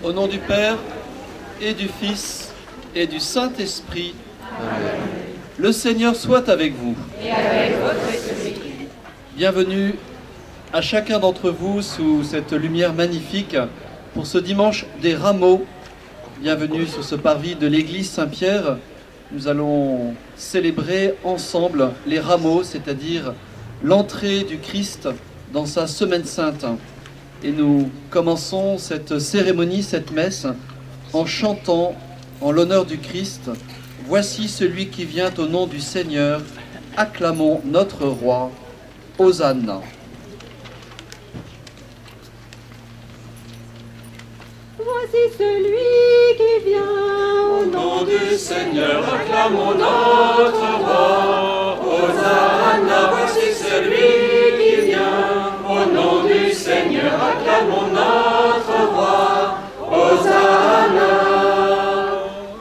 Au nom du Père, et du Fils, et du Saint-Esprit. Amen. Le Seigneur soit avec vous. Et avec votre esprit. Bienvenue à chacun d'entre vous sous cette lumière magnifique pour ce dimanche des rameaux. Bienvenue sur ce parvis de l'église Saint-Pierre. Nous allons célébrer ensemble les rameaux, c'est-à-dire l'entrée du Christ dans sa semaine sainte. Et nous commençons cette cérémonie, cette messe, en chantant en l'honneur du Christ. Voici celui qui vient au nom du Seigneur, acclamons notre roi. Hosanna. Voici celui qui vient au nom du Seigneur, acclamons notre roi. Hosanna, voici celui qui vient au nom du Seigneur, acclamons notre roi. Hosanna.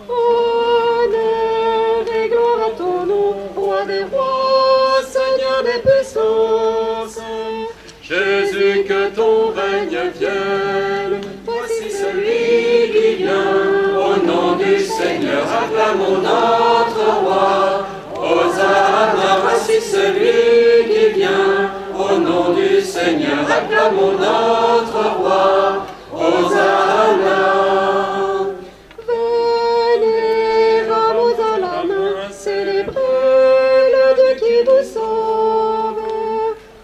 Honneur et gloire à ton nom, roi des rois, Seigneur des puissances. Jésus, que ton règne vienne. Voici celui qui vient au nom du Seigneur, acclamons notre roi. Hosanna, voici celui qui vient au nom du Seigneur, acclamons notre roi. Hosanna. Venez, rameaux à la main, célébrez le Dieu qui vous sauve.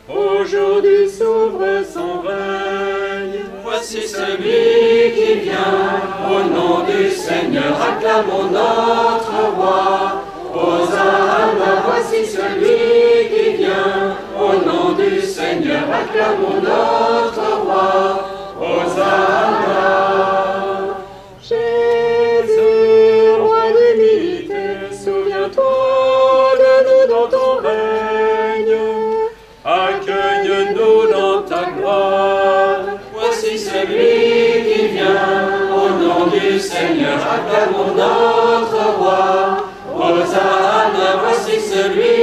Aujourd'hui s'ouvre son règne. Voici celui qui vient au nom du Seigneur, acclamons notre roi. Hosanna, voici celui qui vient au nom du Seigneur, acclamons notre roi. Hosanna. Jésus, roi d'humilité, souviens-toi de nous dans ton règne. Accueille-nous dans ta gloire. Voici celui qui vient au nom du Seigneur, acclamons notre roi. Hosanna, voici celui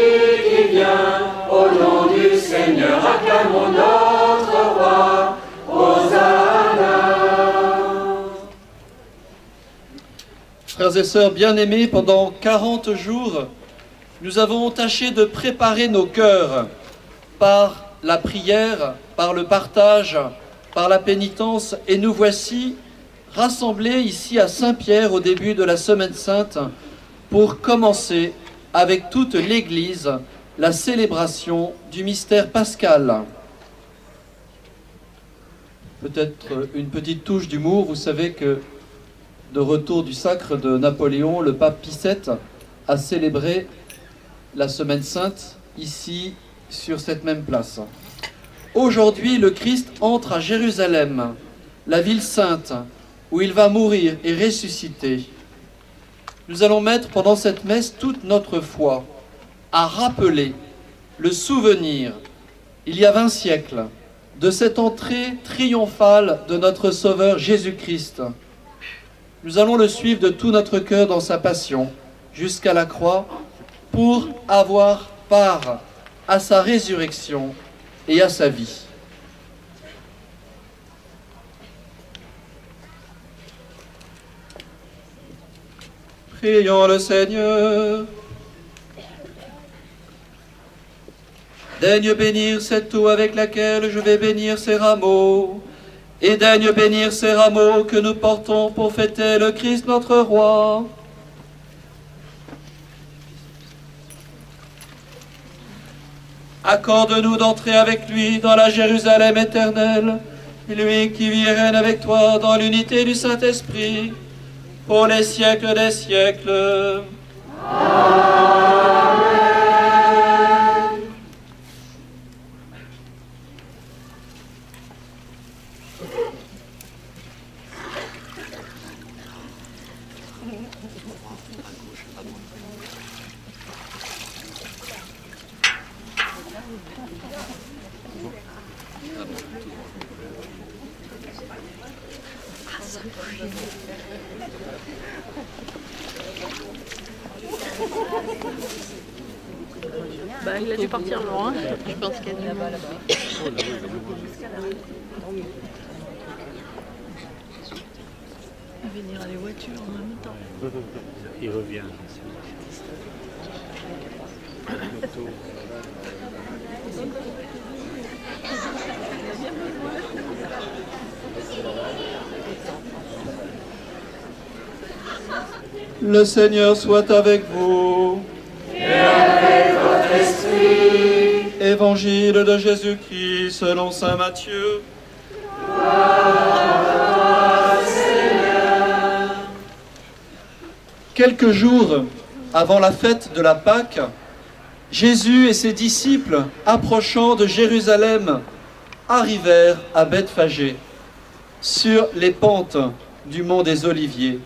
qui vient au nom du Seigneur, acclamons notre roi. Hosanna. Frères et sœurs bien-aimés, pendant 40 jours, nous avons tâché de préparer nos cœurs par la prière, par le partage, par la pénitence, et nous voici rassemblés ici à Saint-Pierre au début de la Semaine Sainte pour commencer avec toute l'Église la célébration du mystère pascal. Peut-être une petite touche d'humour, vous savez que de retour du sacre de Napoléon, le pape Pie VII a célébré la Semaine Sainte ici sur cette même place. Aujourd'hui, le Christ entre à Jérusalem, la ville sainte, où il va mourir et ressusciter. Nous allons mettre pendant cette messe toute notre foi à rappeler le souvenir, il y a 20 siècles, de cette entrée triomphale de notre Sauveur Jésus-Christ. Nous allons le suivre de tout notre cœur dans sa passion, jusqu'à la croix, pour avoir part à sa résurrection et à sa vie. Prions le Seigneur. Daigne bénir cette eau avec laquelle je vais bénir ces rameaux, et daigne bénir ces rameaux que nous portons pour fêter le Christ notre Roi. Accorde-nous d'entrer avec lui dans la Jérusalem éternelle, lui qui vit et règne avec toi dans l'unité du Saint-Esprit, pour les siècles des siècles. Amen. Bah, il a dû partir loin. Je pense qu'il y a du là-bas. venir les voitures en même temps. Il revient. Le Seigneur soit avec vous. Et avec votre esprit. Évangile de Jésus-Christ selon saint Matthieu. Quelques jours avant la fête de la Pâque, Jésus et ses disciples, approchant de Jérusalem, arrivèrent à Bethphagée, sur les pentes du mont des Oliviers.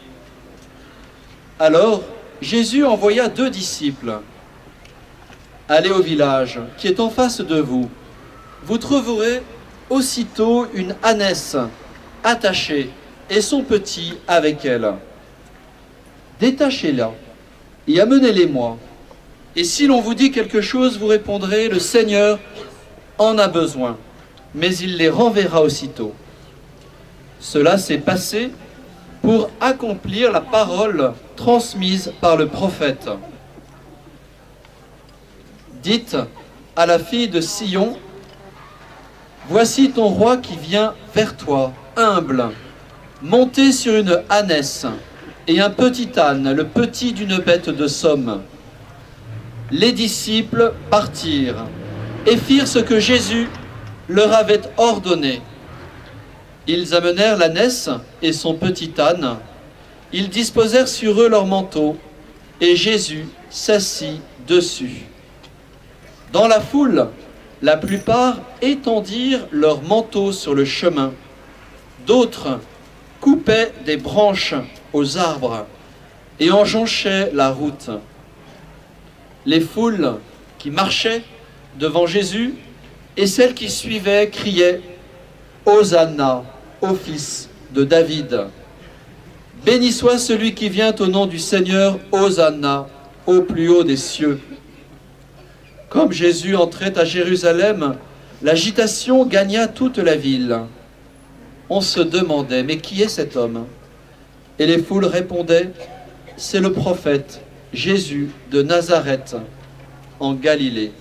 Alors, Jésus envoya 2 disciples. « Allez au village qui est en face de vous. Vous trouverez aussitôt une ânesse attachée et son petit avec elle. Détachez-la et amenez-les-moi. Et si l'on vous dit quelque chose, vous répondrez, le Seigneur en a besoin, mais il les renverra aussitôt. » Cela s'est passé pour accomplir la parole transmise par le prophète. Dites à la fille de Sion, voici ton roi qui vient vers toi, humble, monté sur une ânesse et un petit âne, le petit d'une bête de somme. Les disciples partirent et firent ce que Jésus leur avait ordonné. Ils amenèrent l'ânesse et son petit âne. Ils disposèrent sur eux leurs manteaux, et Jésus s'assit dessus. Dans la foule, la plupart étendirent leurs manteaux sur le chemin. D'autres coupaient des branches aux arbres et en jonchaient la route. Les foules qui marchaient devant Jésus et celles qui suivaient criaient « Hosanna au fils de David !» Béni soit celui qui vient au nom du Seigneur, Hosanna au plus haut des cieux. Comme Jésus entrait à Jérusalem, l'agitation gagna toute la ville. On se demandait, mais qui est cet homme? Et les foules répondaient, c'est le prophète Jésus de Nazareth, en Galilée.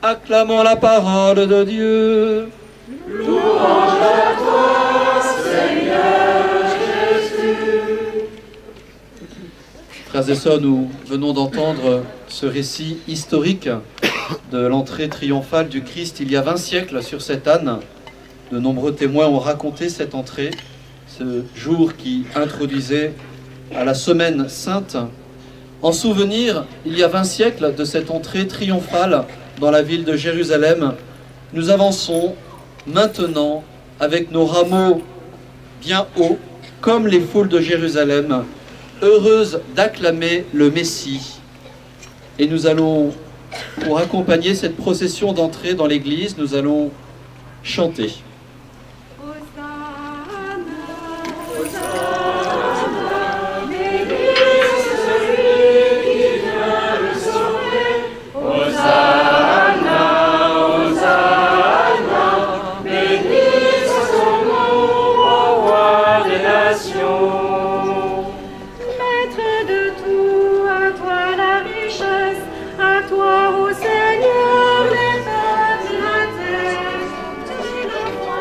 Acclamons la parole de Dieu. Louange à toi, Seigneur Jésus. Frères et sœurs, nous venons d'entendre ce récit historique de l'entrée triomphale du Christ il y a 20 siècles sur cet âne. De nombreux témoins ont raconté cette entrée, ce jour qui introduisait à la semaine sainte. En souvenir, il y a 20 siècles, de cette entrée triomphale dans la ville de Jérusalem, nous avançons maintenant avec nos rameaux bien hauts, comme les foules de Jérusalem, heureuses d'acclamer le Messie. Et nous allons, pour accompagner cette procession d'entrée dans l'église, nous allons chanter. Seigneur, les peuples de la terre, tu le vois.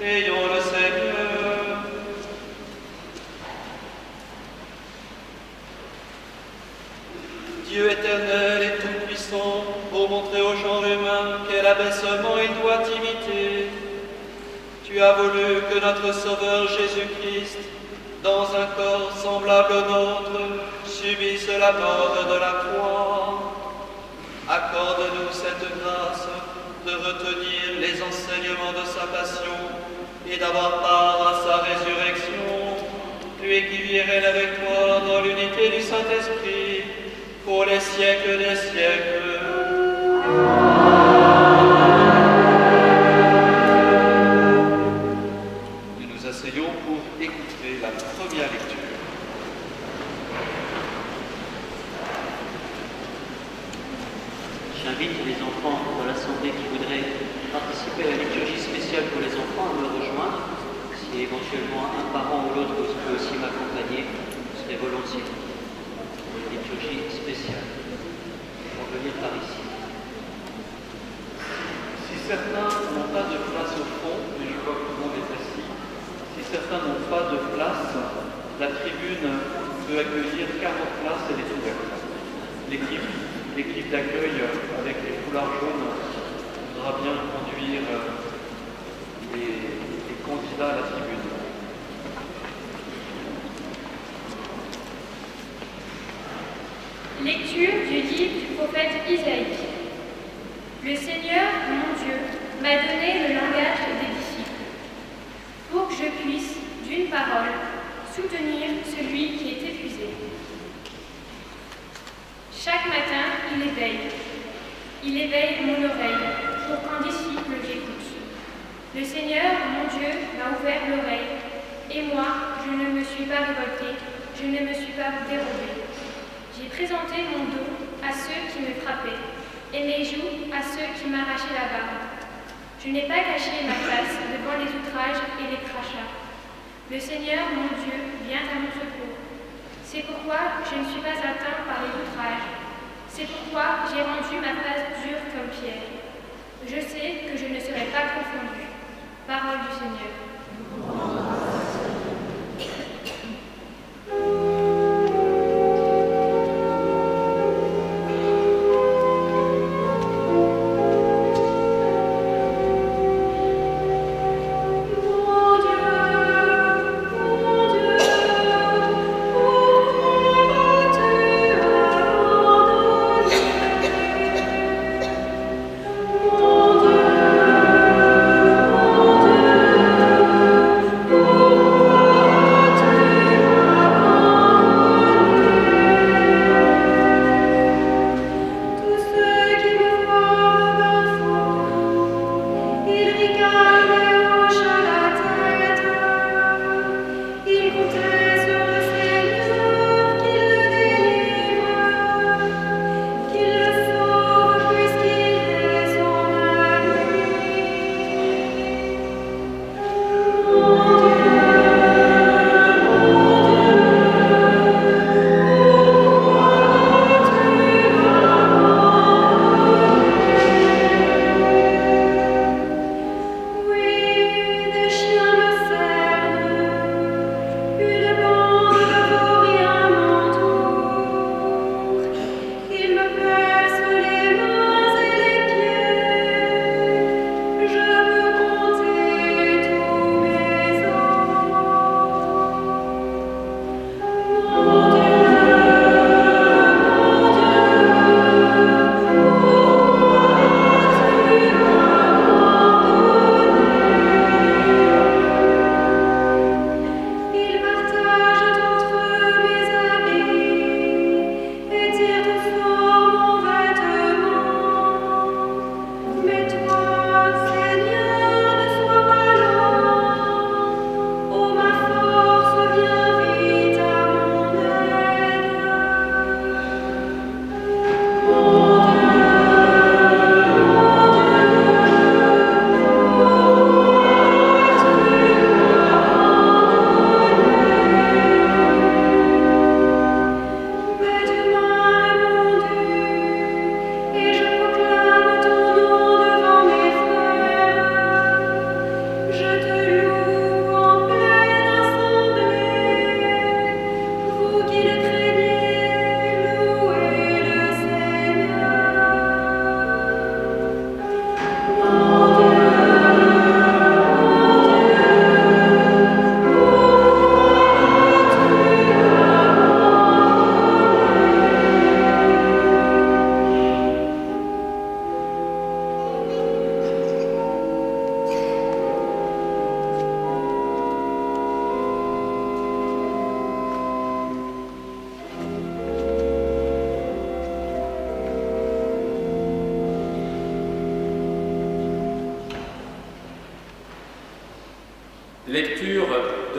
Prions le Seigneur. Dieu éternel et tout-puissant, pour montrer au genre humain quel abaissement il doit imiter, tu as voulu que notre Sauveur Jésus-Christ, dans un corps semblable au nôtre, subisse la mort de la croix. Accorde-nous cette grâce de retenir les enseignements de sa passion et d'avoir part à sa résurrection, lui qui vit et règne avec toi dans l'unité du Saint-Esprit, pour les siècles des siècles. Nous nous asseyons pour écouter la première lecture. J'invite les enfants de l'Assemblée qui voudraient participer à la liturgie spéciale pour les enfants à me rejoindre. Si éventuellement un parent ou l'autre peut aussi m'accompagner, je serai volontiers. Liturgie spéciale. Pour venir par ici. Si certains n'ont pas de place au fond, mais je vois que tout le monde est assis, si certains n'ont pas de place, la tribune peut accueillir 40 places, elle est ouverte. L'équipe d'accueil avec les foulards jaunes voudra bien conduire les candidats à la tribune. Lecture du livre du prophète Isaïe. Le Seigneur, mon Dieu, m'a donné le langage des disciples, pour que je puisse, d'une parole, soutenir celui qui est épuisé. Chaque matin, il éveille mon oreille, pour qu'en disciple j'écoute. Le Seigneur, mon Dieu, m'a ouvert l'oreille, et moi, je ne me suis pas révoltée, je ne me suis pas dérobée. J'ai présenté mon dos à ceux qui me frappaient, et mes joues à ceux qui m'arrachaient la barbe. Je n'ai pas caché ma face devant les outrages et les crachats. Le Seigneur, mon Dieu, vient à mon secours. C'est pourquoi je ne suis pas atteint par les outrages. C'est pourquoi j'ai rendu ma face dure comme pierre. Je sais que je ne serai pas confondu. Parole du Seigneur. Mon Dieu,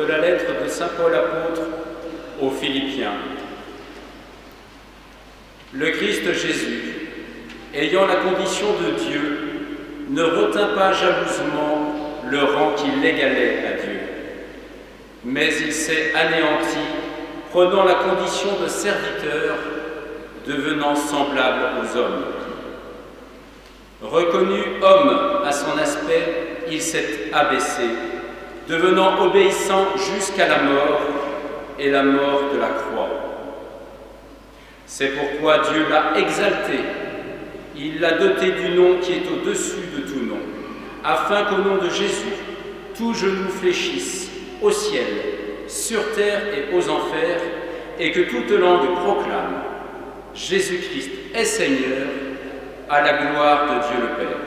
de la lettre de saint Paul apôtre aux Philippiens. Le Christ Jésus, ayant la condition de Dieu, ne retint pas jalousement le rang qui l'égalait à Dieu, mais il s'est anéanti, prenant la condition de serviteur, devenant semblable aux hommes. Reconnu homme à son aspect, il s'est abaissé, devenant obéissant jusqu'à la mort et la mort de la croix. C'est pourquoi Dieu l'a exalté, il l'a doté du nom qui est au-dessus de tout nom, afin qu'au nom de Jésus, tout genou fléchisse au ciel, sur terre et aux enfers, et que toute langue proclame « Jésus-Christ est Seigneur » à la gloire de Dieu le Père.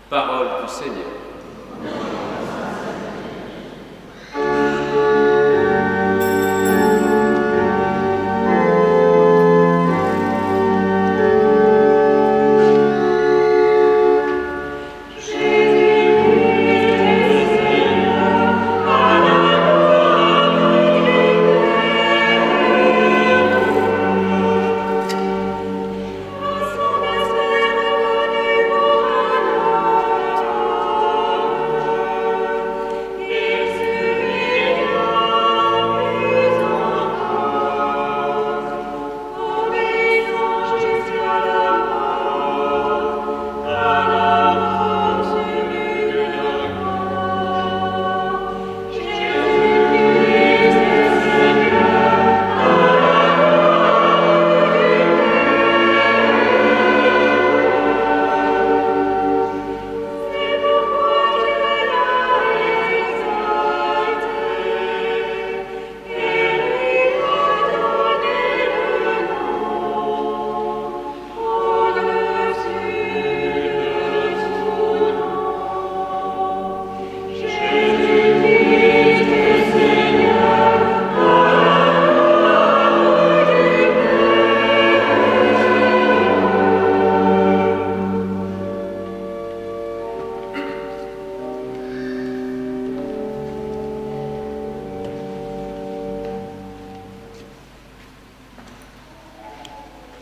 Parole du Seigneur.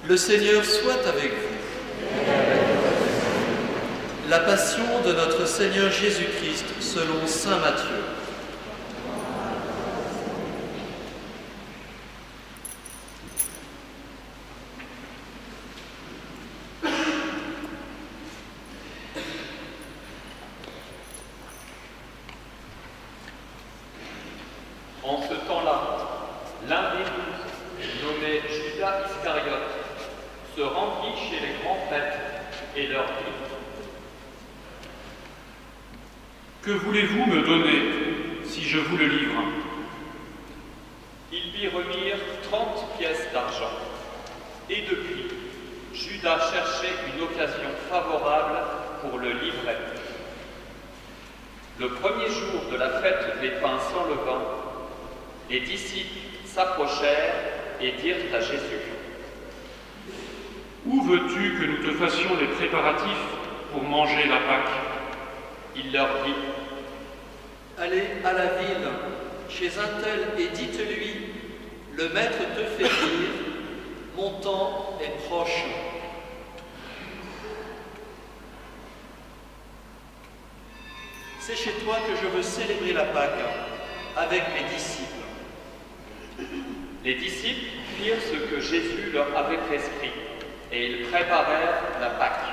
Le Seigneur soit avec vous. La passion de notre Seigneur Jésus-Christ selon saint Matthieu. En ce temps-là, l'un des 12, nommé Judas Iscariote, se rendit chez les grands prêtres et leur dit : « Que voulez-vous me donner si je vous le livre ?» Ils lui remirent 30 pièces d'argent. Et depuis, Judas cherchait une occasion favorable pour le livrer. Le premier jour de la fête des pains sans levain, les disciples s'approchèrent et dirent à Jésus : « Où veux-tu que nous te fassions les préparatifs pour manger la Pâque ?» Il leur dit : « Allez à la ville, chez un tel, et dites-lui, le Maître te fait dire, mon temps est proche. » C'est chez toi que je veux célébrer la Pâque, avec mes disciples. Les disciples firent ce que Jésus leur avait prescrit, et ils préparèrent la Pâque.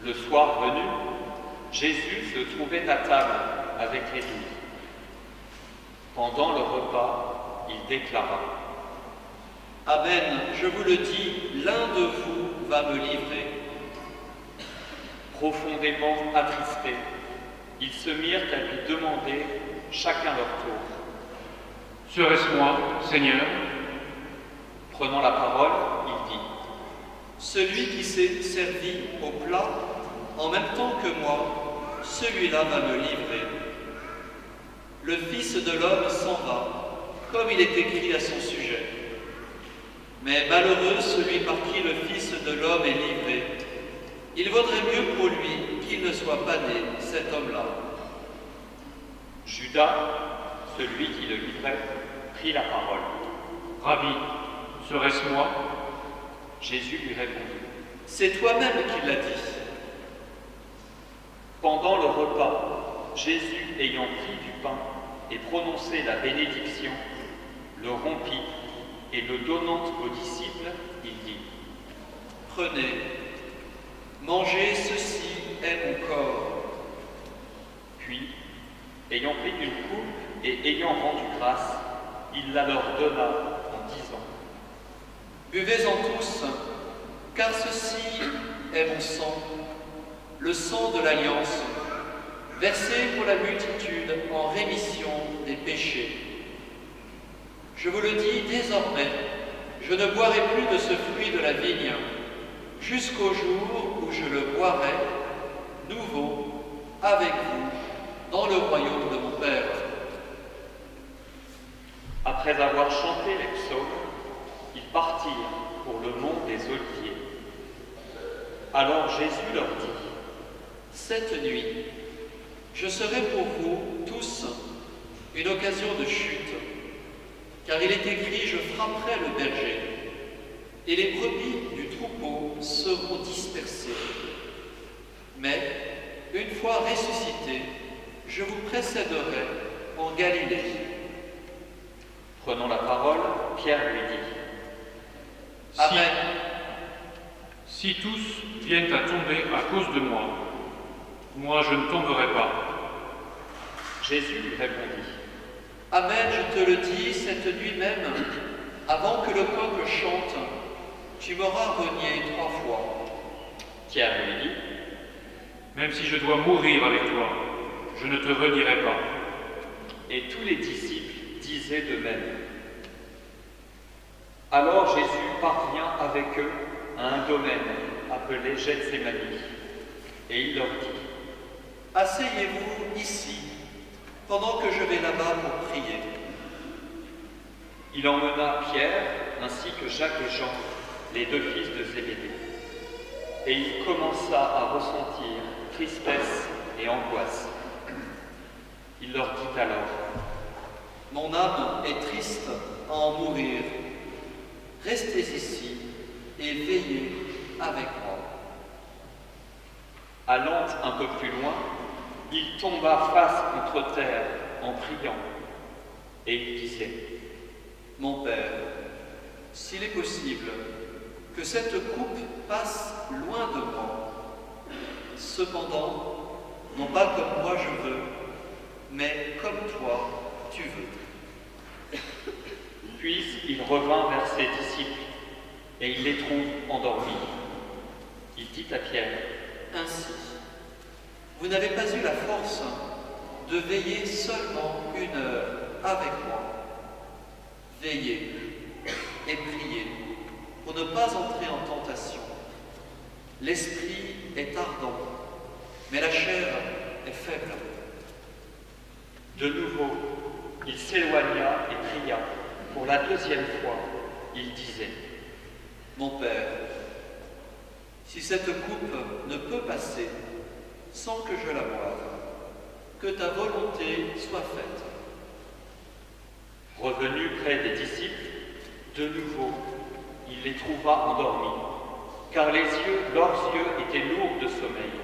Le soir venu, Jésus se trouvait à table avec les 12. Pendant le repas, il déclara : « Amen, je vous le dis, l'un de vous va me livrer. » Profondément attristés, ils se mirent à lui demander, chacun leur tour : « Serait-ce moi, Seigneur ?» Prenant la parole, il dit : « Celui qui s'est servi au plat en même temps que moi, celui-là va me livrer. Le Fils de l'homme s'en va, comme il est écrit à son sujet. Mais malheureux celui par qui le Fils de l'homme est livré. Il vaudrait mieux pour lui qu'il ne soit pas né, cet homme-là. » Judas, celui qui le livrait, prit la parole. Rabbi, serait-ce moi? Jésus lui répondit. C'est toi-même qui l'as dit. Pendant le repas, Jésus, ayant pris du pain et prononcé la bénédiction, le rompit et le donnant aux disciples, il dit: Prenez, mangez, ceci est mon corps. Puis, ayant pris une coupe et ayant rendu grâce, il la leur donna en disant: Buvez-en tous, car ceci est mon sang, le sang de l'Alliance, versé pour la multitude en rémission des péchés. Je vous le dis désormais, je ne boirai plus de ce fruit de la vigne, jusqu'au jour où je le boirai, nouveau, avec vous, dans le royaume de mon Père. Après avoir chanté les psaumes, ils partirent pour le mont des Oliviers. Alors Jésus leur dit: Cette nuit, je serai pour vous tous une occasion de chute, car il est écrit: je frapperai le berger, et les brebis du troupeau seront dispersées. Mais, une fois ressuscité, je vous précéderai en Galilée. Prenant la parole, Pierre lui dit: Amen. Si tous viennent à tomber à cause de moi, moi je ne tomberai pas. Jésus lui répondit: Amen, je te le dis, cette nuit même, avant que le coq chante, tu m'auras renié 3 fois. Pierre lui dit: Même si je dois mourir avec toi, je ne te renierai pas. Et tous les disciples disaient de même. Alors Jésus parvient avec eux à un domaine appelé Gethsémani, et il leur dit: Asseyez-vous ici, pendant que je vais là-bas pour prier. Il emmena Pierre, ainsi que Jacques et Jean, les 2 fils de Zébédée. Et il commença à ressentir tristesse et angoisse. Il leur dit alors: Mon âme est triste à en mourir. Restez ici et veillez avec moi. Allant un peu plus loin, il tomba face contre terre en priant, et il disait: Mon Père, s'il est possible que cette coupe passe loin de moi, cependant, non pas comme moi je veux, mais comme toi tu veux. Puis il revint vers ses disciples, et il les trouve endormis. Il dit à Pierre: Ainsi, vous n'avez pas eu la force de veiller seulement 1 heure avec moi. Veillez et priez pour ne pas entrer en tentation. L'esprit est ardent, mais la chair est faible. De nouveau, il s'éloigna et pria. Pour la 2e fois, il disait: Mon Père, si cette coupe ne peut passer sans que je la boive, que ta volonté soit faite. Revenu près des disciples, de nouveau, il les trouva endormis, car leurs yeux étaient lourds de sommeil.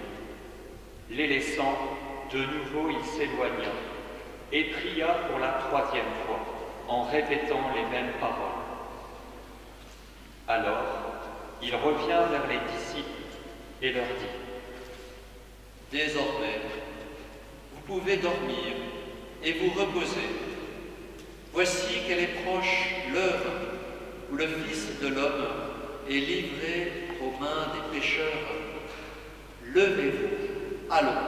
Les laissant, de nouveau il s'éloigna et pria pour la 3e fois, en répétant les mêmes paroles. Alors, il revient vers les disciples et leur dit: Désormais, vous pouvez dormir et vous reposer. Voici qu'elle est proche l'heure où le Fils de l'homme est livré aux mains des pécheurs. Levez-vous, allons.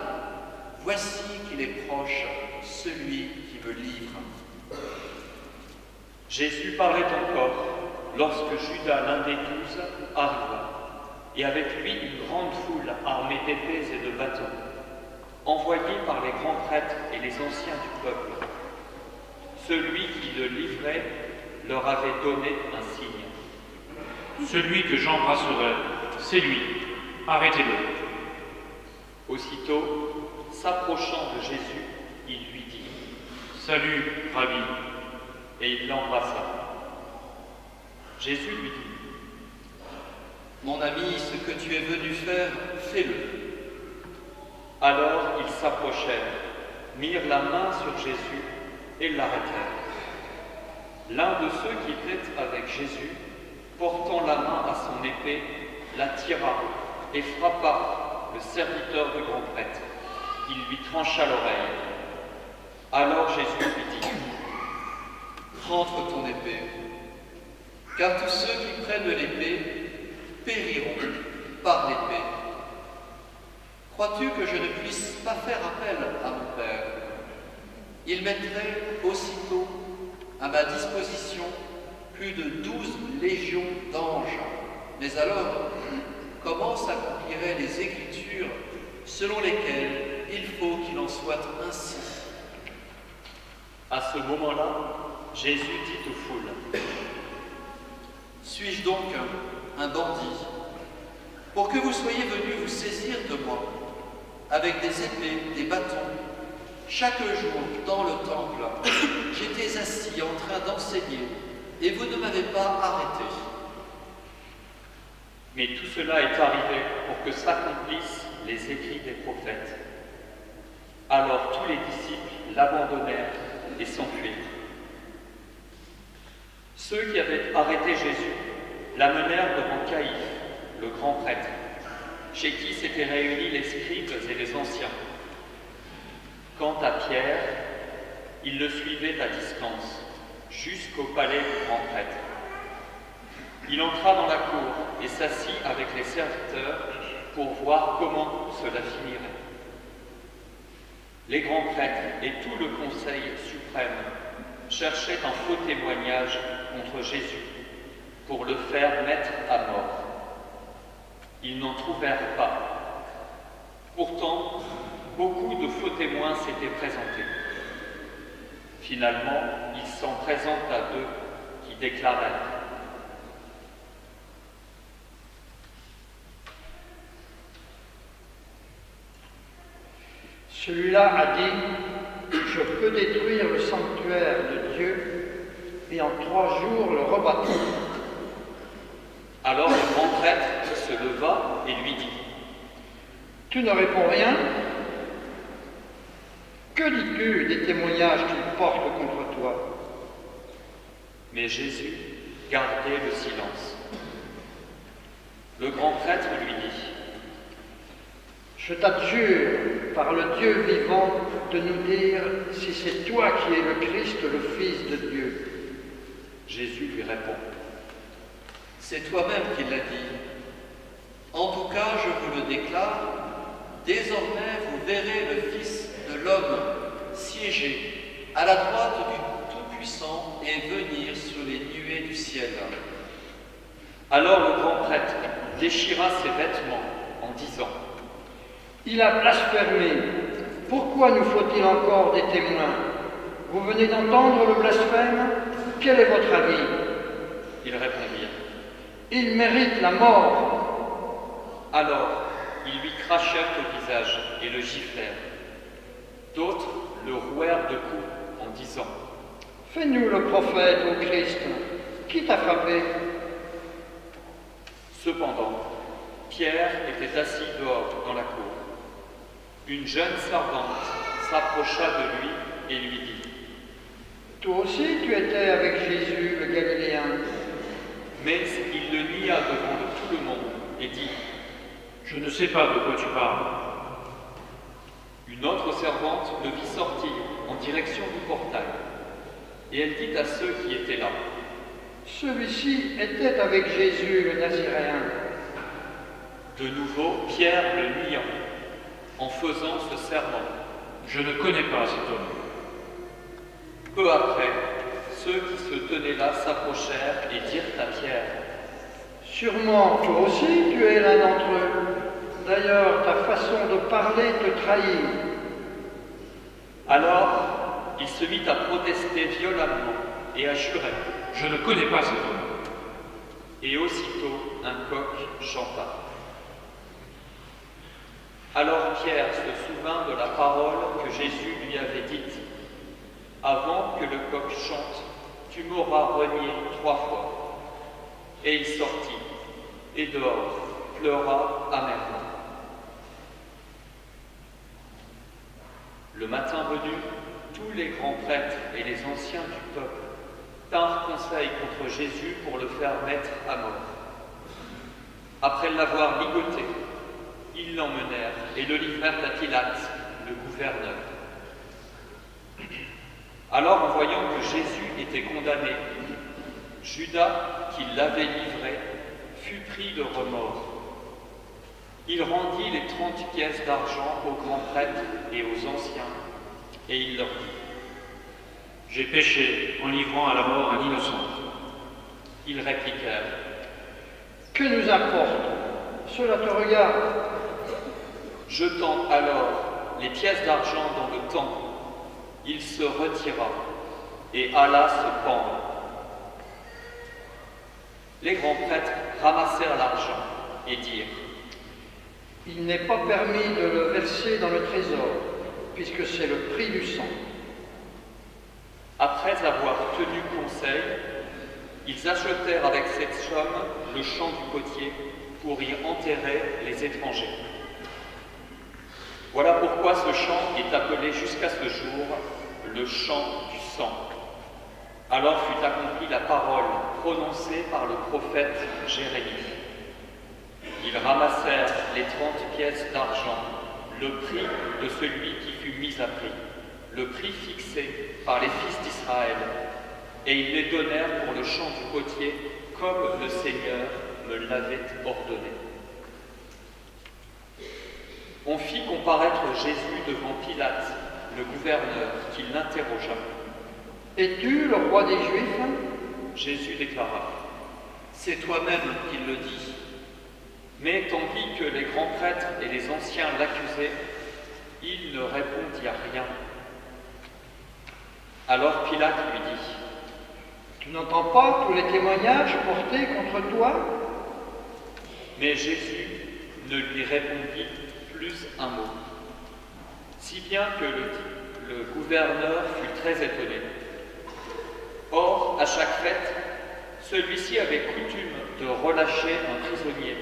Voici qu'il est proche celui qui me livre. Jésus parlait encore lorsque Judas, l'un des 12, arriva, et avec lui une grande foule armée d'épées et de bâtons, envoyés par les grands prêtres et les anciens du peuple. Celui qui le livrait leur avait donné un signe. Celui que j'embrasserai, c'est lui. Arrêtez-le. Aussitôt, s'approchant de Jésus, il lui dit: Salut, Rabbi. Et il l'embrassa. Jésus lui dit, Mon ami, ce que tu es venu faire, fais-le. Alors ils s'approchèrent, mirent la main sur Jésus et l'arrêtèrent. L'un de ceux qui étaient avec Jésus, portant la main à son épée, la tira et frappa le serviteur du grand prêtre. Il lui trancha l'oreille. Alors Jésus lui dit, Rentre ton épée, car tous ceux qui prennent l'épée périront par l'épée. Crois-tu que je ne puisse pas faire appel à mon Père? Il mettrait aussitôt à ma disposition plus de 12 légions d'anges. Mais alors, comment s'accompliraient les Écritures selon lesquelles il faut qu'il en soit ainsi? À ce moment-là, Jésus dit aux foules, Suis-je donc un bandit pour que vous soyez venus vous saisir de moi avec des épées, des bâtons? Chaque jour, dans le temple, j'étais assis en train d'enseigner et vous ne m'avez pas arrêté. mais tout cela est arrivé pour que s'accomplissent les écrits des prophètes. Alors tous les disciples l'abandonnèrent et s'enfuirent. Ceux qui avaient arrêté Jésus l'amenèrent devant Caïphe, le grand prêtre, chez qui s'étaient réunis les scribes et les anciens. Quant à Pierre, il le suivait à distance, jusqu'au palais du grand prêtre. Il entra dans la cour et s'assit avec les serviteurs pour voir comment cela finirait. Les grands prêtres et tout le conseil suprême cherchaient un faux témoignage contre Jésus pour le faire mettre à mort. Ils n'en trouvèrent pas. Pourtant, beaucoup de faux témoins s'étaient présentés. Finalement, il s'en présente à deux qui déclarèrent: Celui-là a dit, je peux détruire le sanctuaire de Dieu et en 3 jours le rebâtir. Alors le grand prêtre se leva et lui dit: Tu ne réponds rien? Que dis-tu des témoignages qu'il porte contre toi? Mais Jésus gardait le silence. Le grand prêtre lui dit: Je t'adjure, par le Dieu vivant, de nous dire si c'est toi qui es le Christ, le Fils de Dieu. Jésus lui répond: C'est toi-même qui l'as dit. En tout cas, je vous le déclare, désormais vous verrez le Fils de l'homme siéger à la droite du Tout-Puissant et venir sur les nuées du ciel. Alors le grand prêtre déchira ses vêtements en disant: Il a blasphémé. Pourquoi nous faut-il encore des témoins? Vous venez d'entendre le blasphème? Quel est votre avis? Ils répondirent: Il mérite la mort. Alors ils lui crachèrent au visage et le giflèrent. D'autres le rouèrent de coups en disant: Fais-nous le prophète, ô Christ. Qui t'a frappé? Cependant, Pierre était assis dehors dans la cour. Une jeune servante s'approcha de lui et lui dit: Toi aussi tu étais avec Jésus le Galiléen. Mais il le nia devant tout le monde et dit: Je ne sais pas de quoi tu parles. Une autre servante le vit sortir en direction du portail, et elle dit à ceux qui étaient là: Celui-ci était avec Jésus le Naziréen. De nouveau, Pierre le niant, en faisant ce serment: Je ne connais pas cet homme. Peu après, ceux qui se tenaient là s'approchèrent et dirent à Pierre: Sûrement, toi aussi tu es l'un d'entre eux. D'ailleurs, ta façon de parler te trahit. Alors, il se mit à protester violemment et à jurer: Je ne connais pas cet homme. Et aussitôt, un coq chanta. Alors Pierre se souvint de la parole que Jésus lui avait dite: avant que le coq chante, tu m'auras renié 3 fois. Et il sortit, et dehors pleura amèrement. Le matin venu, tous les grands prêtres et les anciens du peuple tinrent conseil contre Jésus pour le faire mettre à mort. Après l'avoir ligoté, ils l'emmenèrent et le livrèrent à Pilate, le gouverneur. Alors, en voyant que Jésus était condamné, Judas, qui l'avait livré, fut pris de remords. Il rendit les 30 pièces d'argent aux grands prêtres et aux anciens, et il leur dit : J'ai péché en livrant à la mort un innocent. Ils répliquèrent : Que nous importe? Cela te regarde. Jetant alors les pièces d'argent dans le temple, il se retira et alla se pendre. Les grands prêtres ramassèrent l'argent et dirent : Il n'est pas permis de le verser dans le trésor, puisque c'est le prix du sang. Après avoir tenu conseil, ils achetèrent avec cette somme le champ du potier pour y enterrer les étrangers. Voilà pourquoi ce champ est appelé jusqu'à ce jour le champ du sang. Alors fut accomplie la parole prononcée par le prophète Jérémie. Ils ramassèrent les 30 pièces d'argent, le prix de celui qui fut mis à prix, le prix fixé par les fils d'Israël, et ils les donnèrent pour le champ du potier, comme le Seigneur me l'avait ordonné. On fit comparaître Jésus devant Pilate, le gouverneur, qui l'interrogea. « Es-tu le roi des Juifs » Jésus déclara : « C'est toi-même qui le dis. » Mais tandis que les grands prêtres et les anciens l'accusaient, il ne répondit à rien. Alors Pilate lui dit : « Tu n'entends pas tous les témoignages portés contre toi ?» Mais Jésus ne lui répondit plus un mot, si bien que le gouverneur fut très étonné. Or, à chaque fête, celui-ci avait coutume de relâcher un prisonnier,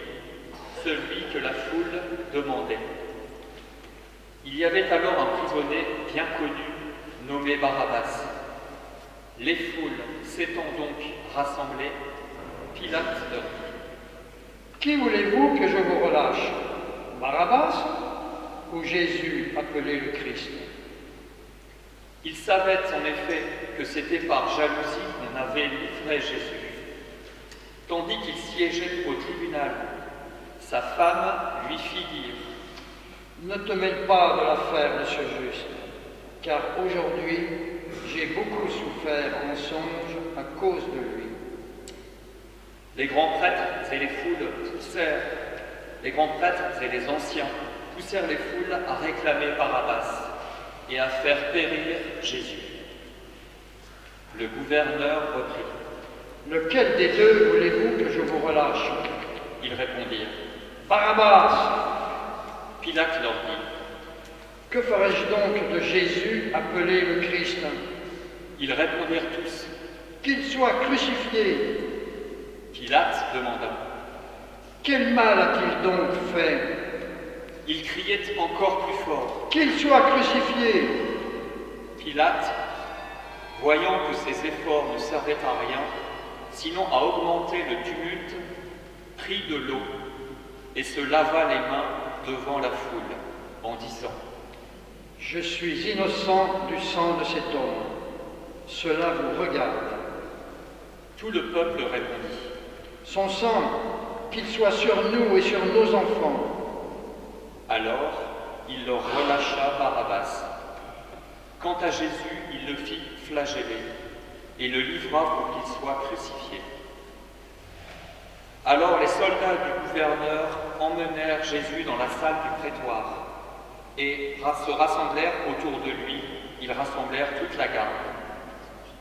celui que la foule demandait. Il y avait alors un prisonnier bien connu, nommé Barabbas. Les foules s'étant donc rassemblées, Pilate leur dit : « Qui voulez-vous que je vous relâche, Barabbas ou Jésus appelé le Christ ?» Il savait en effet que c'était par jalousie qu'on avait livré Jésus. Tandis qu'il siégeait au tribunal, sa femme lui fit dire : « Ne te mêle pas de l'affaire de ce juste, car aujourd'hui j'ai beaucoup souffert en songe à cause de lui. » Les grands prêtres et les foules poussèrent, les grands prêtres et les anciens poussèrent les foules à réclamer Barabbas et à faire périr Jésus. Le gouverneur reprit : « Lequel des deux voulez-vous que je vous relâche ?» Ils répondirent : « Barabbas !» Pilate leur dit : « Que ferai-je donc de Jésus appelé le Christ ?» Ils répondirent tous : « Qu'il soit crucifié !» Pilate demanda : « Quel mal a-t-il donc fait ?» Il criait encore plus fort : « Qu'il soit crucifié !» Pilate, voyant que ses efforts ne servaient à rien, sinon à augmenter le tumulte, prit de l'eau et se lava les mains devant la foule, en disant : « Je suis innocent du sang de cet homme. Cela vous regarde. » Tout le peuple répondit : « Son sang, qu'il soit sur nous et sur nos enfants. » Alors, il leur relâcha Barabbas. Quant à Jésus, il le fit flageller et le livra pour qu'il soit crucifié. Alors les soldats du gouverneur emmenèrent Jésus dans la salle du prétoire et se rassemblèrent autour de lui. Ils rassemblèrent toute la garde.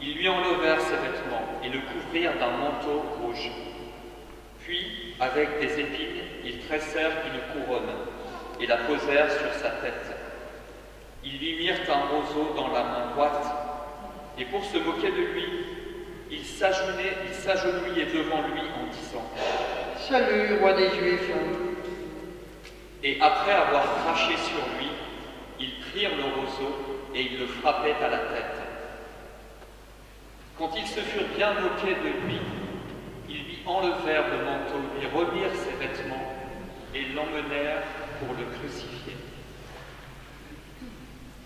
Ils lui enlevèrent ses vêtements et le couvrirent d'un manteau rouge. Puis, avec des épines, ils tressèrent une couronne et la posèrent sur sa tête. Ils lui mirent un roseau dans la main droite Et pour se moquer de lui, ils s'agenouillaient devant lui en disant « Salut, roi des Juifs !» Et après avoir craché sur lui, ils prirent le roseau et ils le frappaient à la tête. Quand ils se furent bien moqués de lui, ils lui enlevèrent le manteau, lui remirent ses vêtements et l'emmenèrent pour le crucifier.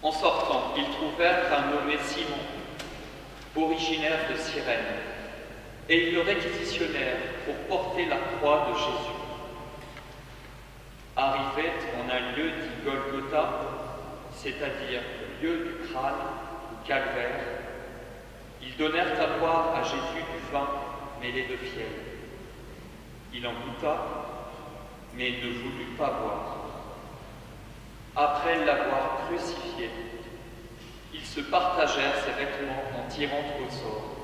En sortant, ils trouvèrent un nommé Simon, originaire de Cyrène, et ils le réquisitionnèrent pour porter la croix de Jésus. Arrivés en un lieu dit Golgotha, c'est-à-dire lieu du crâne ou calvaire, ils donnèrent à boire à Jésus du vin mêlé de fiel. Il en goûta, mais ne voulut pas boire. Après l'avoir crucifié, ils se partagèrent ses vêtements en tirant au sort,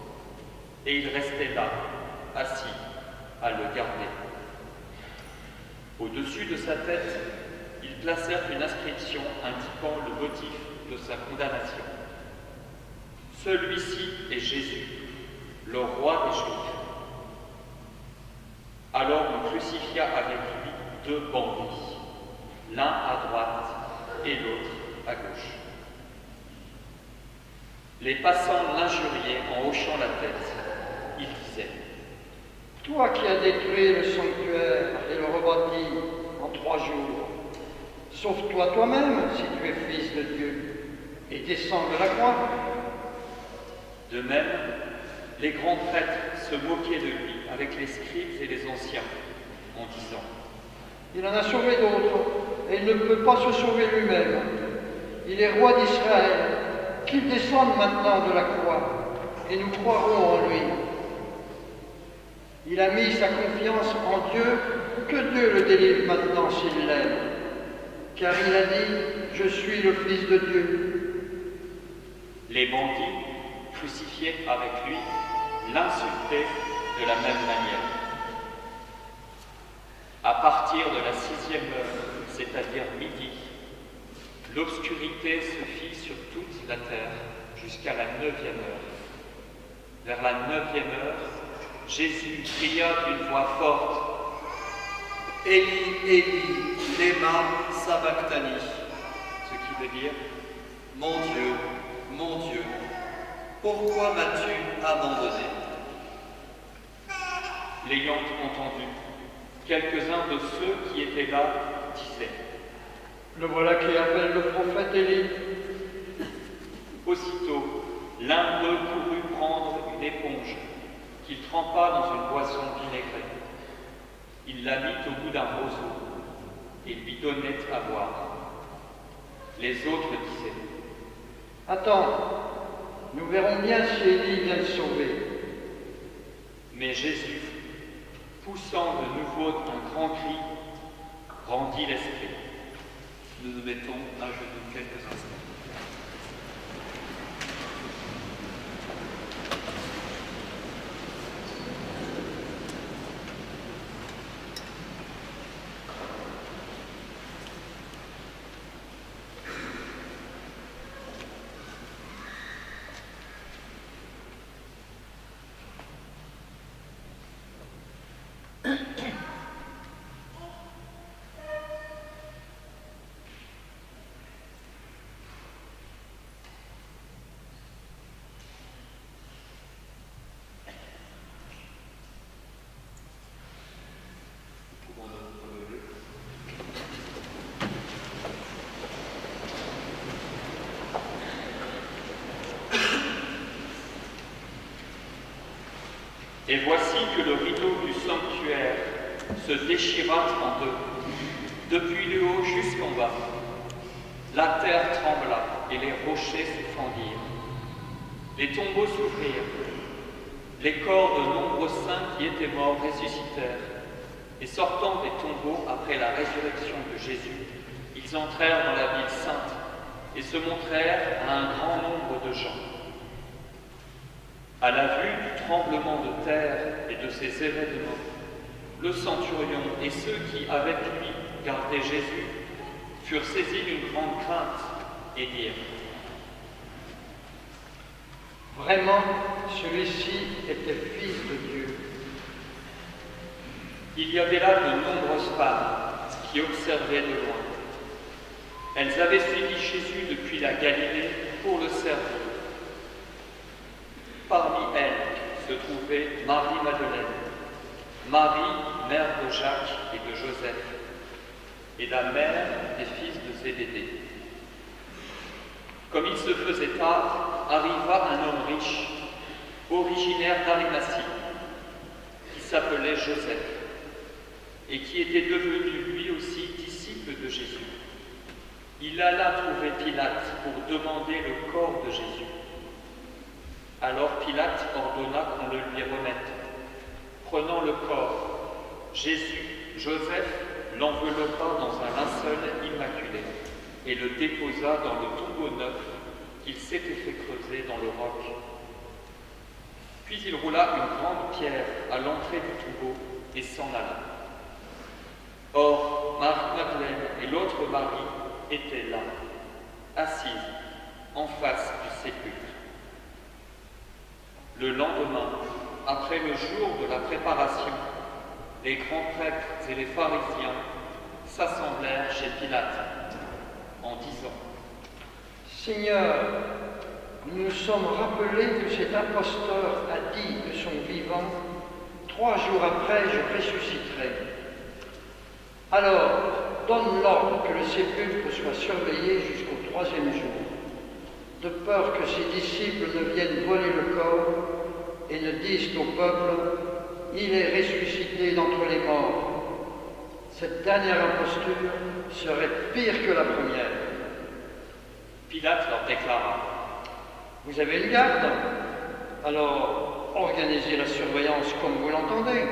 et ils restaient là, assis, à le garder. Au-dessus de sa tête, ils placèrent une inscription indiquant le motif de sa condamnation. Celui-ci est Jésus, le roi des Juifs. Alors on crucifia avec lui 2 bandits, l'un à droite et l'autre à gauche. Les passants l'injuriaient en hochant la tête. Ils disaient « Toi qui as détruit le sanctuaire et le rebâti en 3 jours, sauve-toi toi-même si tu es fils de Dieu et descends de la croix. » De même, les grands prêtres se moquaient de lui avec les scribes et les anciens, en disant « Il en a sauvé d'autres, et il ne peut pas se sauver lui-même. Il est roi d'Israël, qu'il descende maintenant de la croix, et nous croirons en lui. Il a mis sa confiance en Dieu, que Dieu le délivre maintenant s'il l'aime. Car il a dit, je suis le Fils de Dieu. » Les bandits, crucifiés avec lui, l'insultaient de la même manière. À partir de la 6e heure, c'est-à-dire midi, l'obscurité se fit sur toute la terre jusqu'à la 9e heure. Vers la 9e heure, Jésus cria d'une voix forte « Élie, Élie, lema sabachthani », ce qui veut dire « Mon Dieu, pourquoi m'as-tu abandonné ?» L'ayant entendu, quelques-uns de ceux qui étaient là disaient « Le voilà qui appelle le prophète Élie. » Aussitôt, l'un d'eux courut prendre une éponge qu'il trempa dans une boisson vinaigrée. Il la mit au bout d'un roseau et lui donnait à boire. Les autres disaient « Attends, nous verrons bien si Élie vient le sauver. » Mais Jésus, poussant de nouveau un grand cri, rendit l'esprit. Nous nous mettons à genoux quelques instants. Et voici que le rideau du sanctuaire se déchira en deux, depuis le haut jusqu'en bas. La terre trembla et les rochers se fendirent. Les tombeaux s'ouvrirent. Les corps de nombreux saints qui étaient morts ressuscitèrent. Et sortant des tombeaux après la résurrection de Jésus, ils entrèrent dans la ville sainte et se montrèrent à un grand nombre de gens. À la vue du tremblement de terre et de ces événements, le centurion et ceux qui, avec lui, gardaient Jésus, furent saisis d'une grande crainte et dirent « Vraiment, celui-ci était fils de Dieu. Il y avait là de nombreuses femmes qui observaient de loin. Elles avaient suivi Jésus depuis la Galilée pour le servir. Parmi elles se trouvait Marie-Madeleine, Marie, mère de Jacques et de Joseph, et la mère des fils de Zébédée. Comme il se faisait tard, arriva un homme riche, originaire d'Arimathie, qui s'appelait Joseph, et qui était devenu lui aussi disciple de Jésus. Il alla trouver Pilate pour demander le corps de Jésus. Alors Pilate ordonna qu'on le lui remette. Prenant le corps, Joseph l'enveloppa dans un linceul immaculé et le déposa dans le tombeau neuf qu'il s'était fait creuser dans le roc. Puis il roula une grande pierre à l'entrée du tombeau et s'en alla. Or, Marie-Madeleine et l'autre Marie étaient là, assises en face du sépulcre. Le lendemain, après le jour de la préparation, les grands prêtres et les pharisiens s'assemblèrent chez Pilate en disant : Seigneur, nous nous sommes rappelés que cet imposteur a dit de son vivant, 3 jours après je ressusciterai. Alors, donne l'ordre que le sépulcre soit surveillé jusqu'au 3e jour, de peur que ses disciples ne viennent voler le corps et ne disent au peuple, il est ressuscité d'entre les morts. Cette dernière imposture serait pire que la première. Pilate leur déclara : Vous avez une garde, alors organisez la surveillance comme vous l'entendez.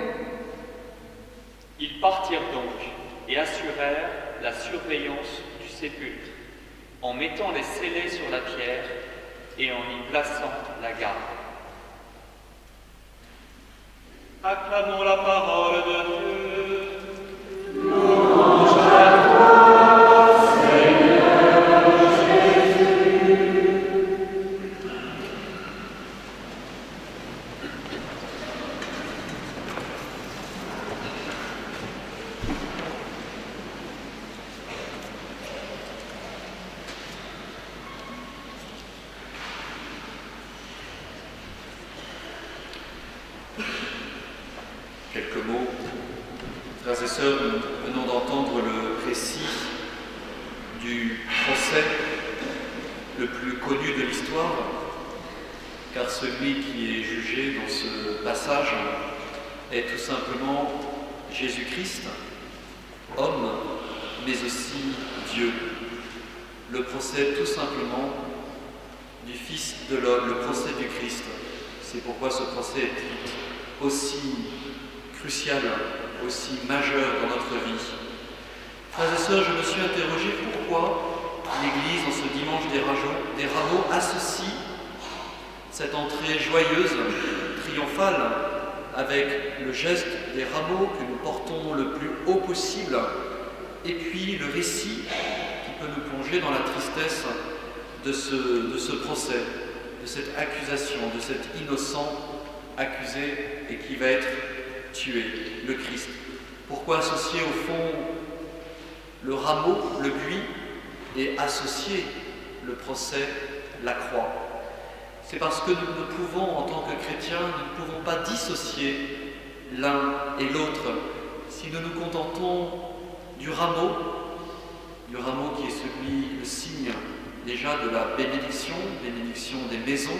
Ils partirent donc et assurèrent la surveillance du sépulcre, en mettant les scellés sur la pierre et en y plaçant la garde. Acclamons la parole de Dieu. Louange à toi, Seigneur Jésus. Quelques mots. Frères et sœurs, nous venons d'entendre le récit du procès le plus connu de l'histoire, car celui qui est jugé dans ce passage est tout simplement Jésus-Christ, homme, mais aussi Dieu. Le procès tout simplement du Fils de l'homme, le procès du Christ. C'est pourquoi ce procès est aussi crucial, aussi majeur dans notre vie. Frères et sœurs, je me suis interrogé pourquoi l'Église, en ce dimanche des rameaux, associe cette entrée joyeuse, triomphale, avec le geste des rameaux que nous portons le plus haut possible, et puis le récit qui peut nous plonger dans la tristesse de ce procès, de cette accusation, de cet innocent accusé et qui va être tué, le Christ. Pourquoi associer au fond le rameau, le buis, et associer le procès, la croix? C'est parce que nous ne pouvons, en tant que chrétiens, nous ne pouvons pas dissocier l'un et l'autre. Si nous nous contentons du rameau qui est celui, le signe déjà de la bénédiction, bénédiction des maisons,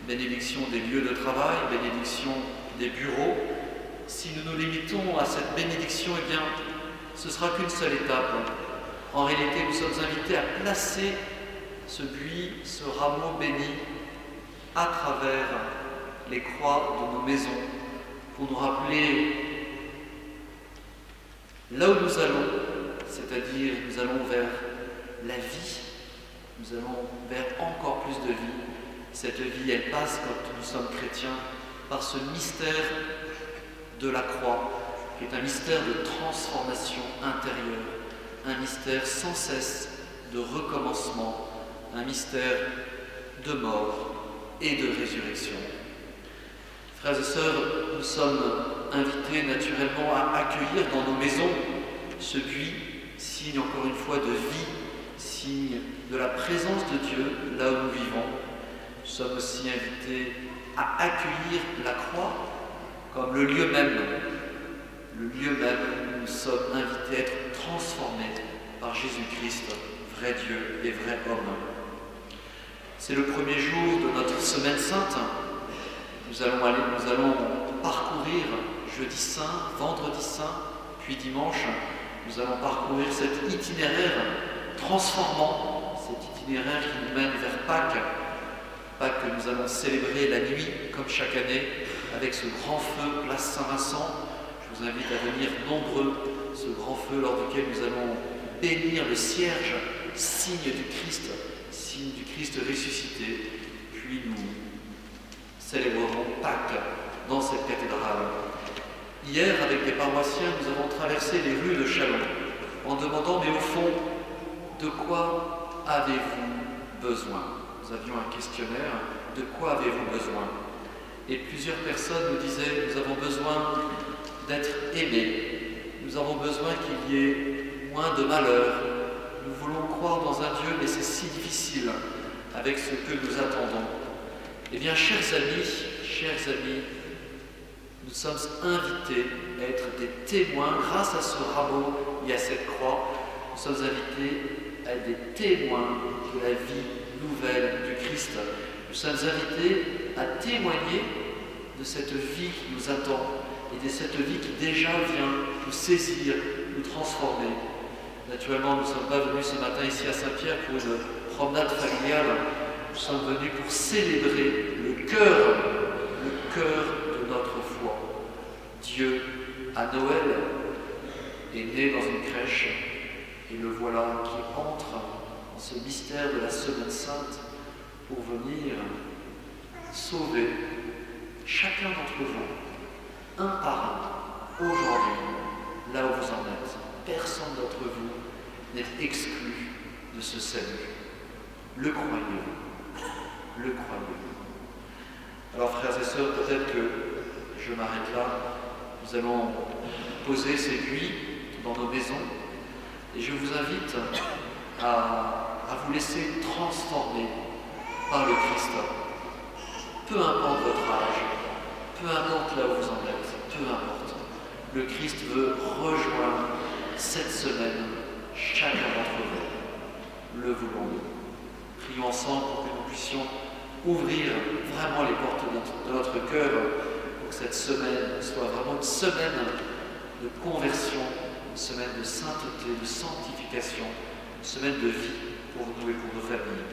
bénédiction des lieux de travail, bénédiction des bureaux. Si nous nous limitons à cette bénédiction, eh bien, ce ne sera qu'une seule étape. En réalité, nous sommes invités à placer ce buis, ce rameau béni, à travers les croix de nos maisons, pour nous rappeler là où nous allons, c'est-à-dire nous allons vers la vie, nous allons vers encore plus de vie. Cette vie, elle passe, quand nous sommes chrétiens, par ce mystère de la croix, qui est un mystère de transformation intérieure, un mystère sans cesse de recommencement, un mystère de mort et de résurrection. Frères et sœurs, nous sommes invités naturellement à accueillir dans nos maisons ce buis, signe encore une fois de vie, signe de la présence de Dieu là où nous vivons. Nous sommes aussi invités à accueillir la croix comme le lieu même où nous sommes invités à être transformés par Jésus-Christ, vrai Dieu et vrai homme. C'est le premier jour de notre semaine sainte. Nous allons parcourir jeudi saint, vendredi saint, puis dimanche. Nous allons parcourir cet itinéraire transformant, cet itinéraire qui nous mène vers Pâques. Pâques que nous allons célébrer la nuit, comme chaque année, avec ce grand feu, place Saint-Vincent. Je vous invite à venir nombreux, ce grand feu lors duquel nous allons bénir le cierge, signe du Christ ressuscité. Puis nous célébrerons Pâques dans cette cathédrale. Hier, avec des paroissiens, nous avons traversé les rues de Châlons en demandant, mais au fond, de quoi avez-vous besoin? Nous avions un questionnaire, de quoi avez-vous besoin? Et plusieurs personnes nous disaient, nous avons besoin d'être aimés, nous avons besoin qu'il y ait moins de malheur, nous voulons croire dans un Dieu, mais c'est si difficile avec ce que nous attendons. Eh bien, chers amis, nous sommes invités à être des témoins, grâce à ce rameau et à cette croix, nous sommes invités à être des témoins de la vie nouvelle du Christ. Nous sommes invités à témoigner de cette vie qui nous attend et de cette vie qui déjà vient nous saisir, nous transformer. Naturellement, nous ne sommes pas venus ce matin ici à Saint-Pierre pour une promenade familiale. Nous sommes venus pour célébrer le cœur de notre foi. Dieu, à Noël, est né dans une crèche, et le voilà qui entre dans ce mystère de la Semaine Sainte pour venir sauver chacun d'entre vous, un par un, aujourd'hui, là où vous en êtes. Personne d'entre vous n'est exclu de ce salut. Le croyez-vous? Le croyez-vous? Alors, frères et sœurs, peut-être que je m'arrête là. Nous allons poser ces buis dans nos maisons et je vous invite à vous laisser transformer par le Christ. Peu importe votre âge, peu importe là où vous en êtes, peu importe. Le Christ veut rejoindre cette semaine chacun d'entre vous. Le voulons-nous? Prions ensemble pour que nous puissions ouvrir vraiment les portes de notre cœur pour que cette semaine soit vraiment une semaine de conversion, une semaine de sainteté, de sanctification, une semaine de vie pour nous et pour nos familles.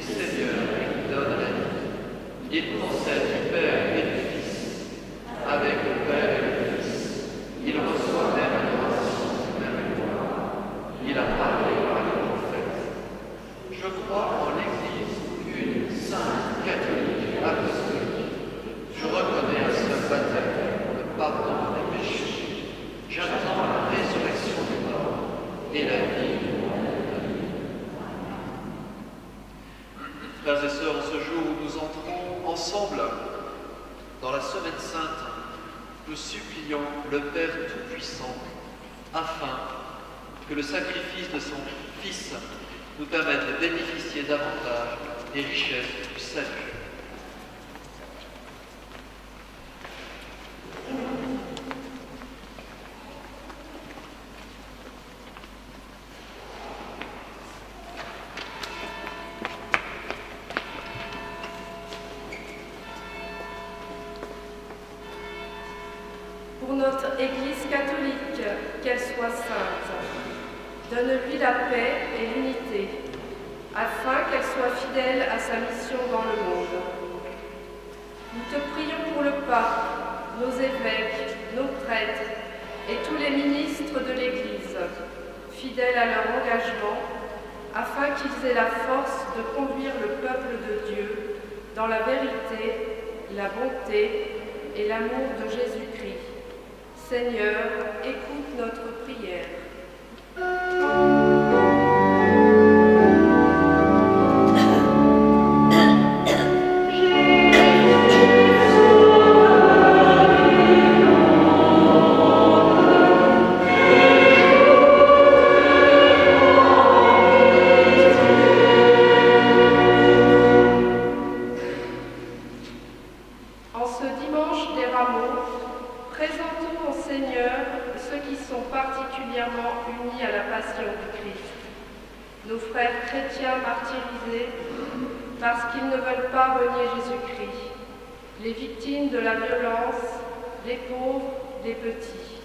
Seigneur, donne Il procède du Père et du Fils, avec le Père et le Fils. Il reçoit même l'adoration, même gloire. Il a parlé par les prophètes. Je crois en l'Église, une sainte, catholique, apostolique. Je reconnais un seul baptême pour le pardon des péchés. J'attends la résurrection des morts et la vie du monde. Frères et sœurs, en ce jour où nous entrons ensemble dans la Semaine Sainte, nous supplions le Père Tout-Puissant afin que le sacrifice de son Fils nous permette de bénéficier davantage des richesses du salut. Pour notre Église catholique, qu'elle soit sainte, donne-lui la paix et l'unité, afin qu'elle soit fidèle à sa mission dans le monde. Nous te prions pour le pape, nos évêques, nos prêtres et tous les ministres de l'Église, fidèles à leur engagement, afin qu'ils aient la force de conduire le peuple de Dieu dans la vérité, la bonté et l'amour de Jésus-Christ. Seigneur, écoute notre prière. En ce dimanche des Rameaux, présentons au Seigneur ceux qui sont particulièrement unis à la passion du Christ. Nos frères chrétiens martyrisés parce qu'ils ne veulent pas renier Jésus-Christ. Les victimes de la violence, les pauvres, les petits.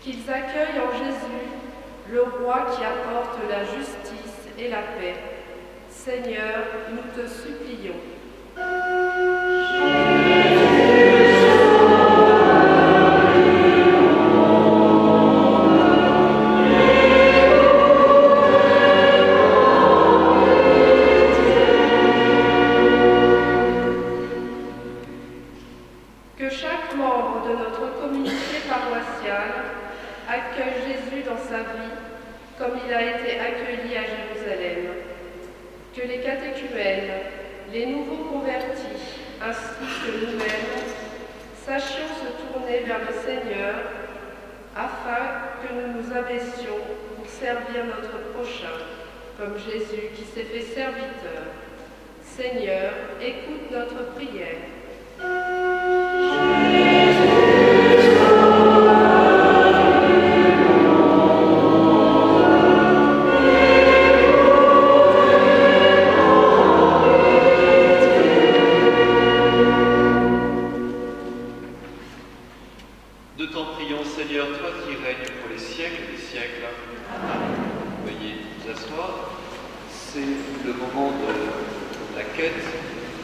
Qu'ils accueillent en Jésus le roi qui apporte la justice et la paix. Seigneur, nous te supplions. Que chaque membre de notre communauté paroissiale accueille Jésus dans sa vie comme il a été accueilli à Jérusalem. Que les catéchumènes, les nouveaux convertis, ainsi que nous-mêmes, sachions se tourner vers le Seigneur afin que nous nous abaissions pour servir notre prochain, comme Jésus qui s'est fait serviteur. Seigneur, écoute notre prière. Nous t'en prions, Seigneur, toi qui règnes pour les siècles des siècles. Amen. Veuillez vous asseoir. C'est le moment de la quête.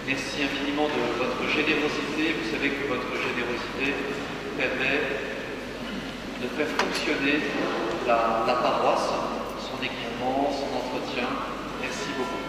Merci infiniment de votre générosité. Vous savez que votre générosité permet de faire fonctionner la paroisse, son équipement, son entretien. Merci beaucoup.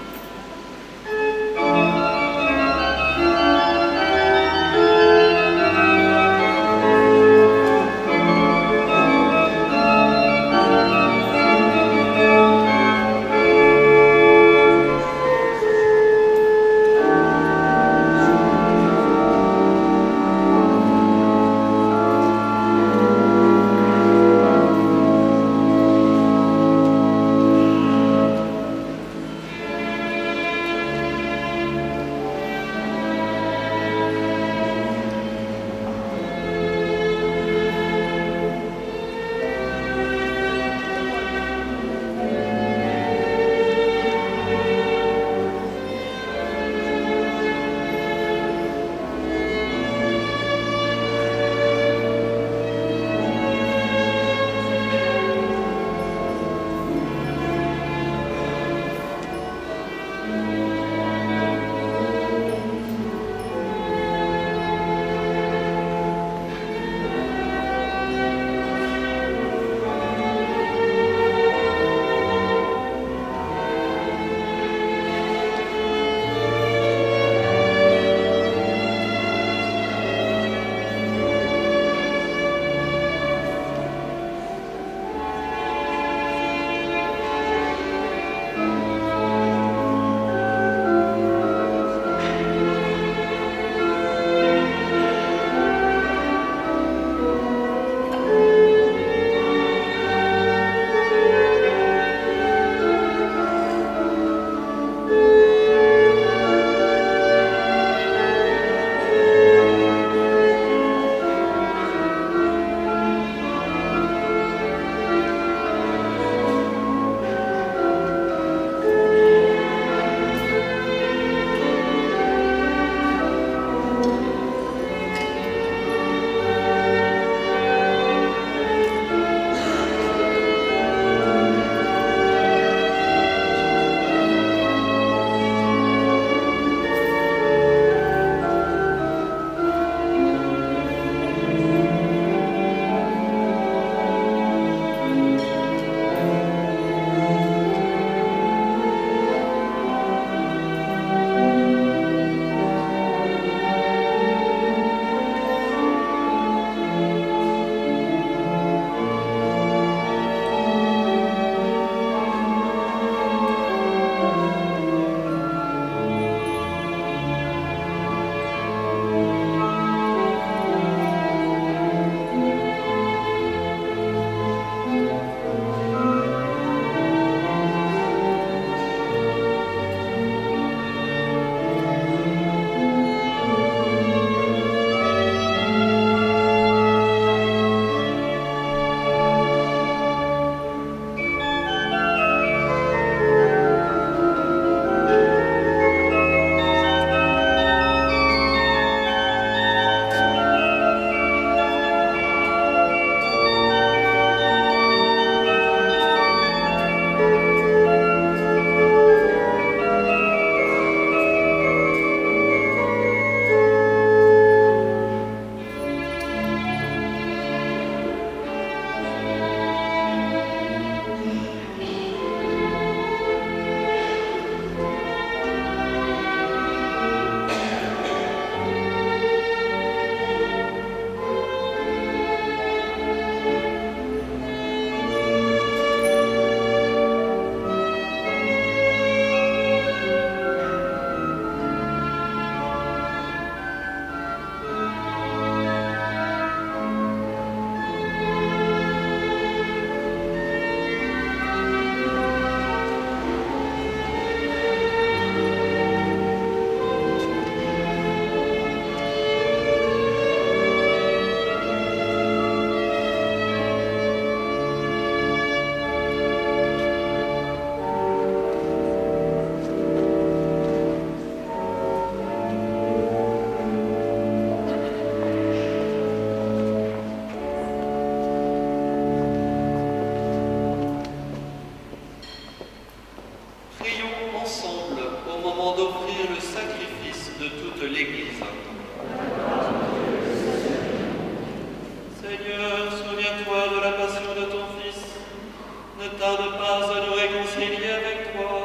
tarde pas à nous réconcilier avec toi.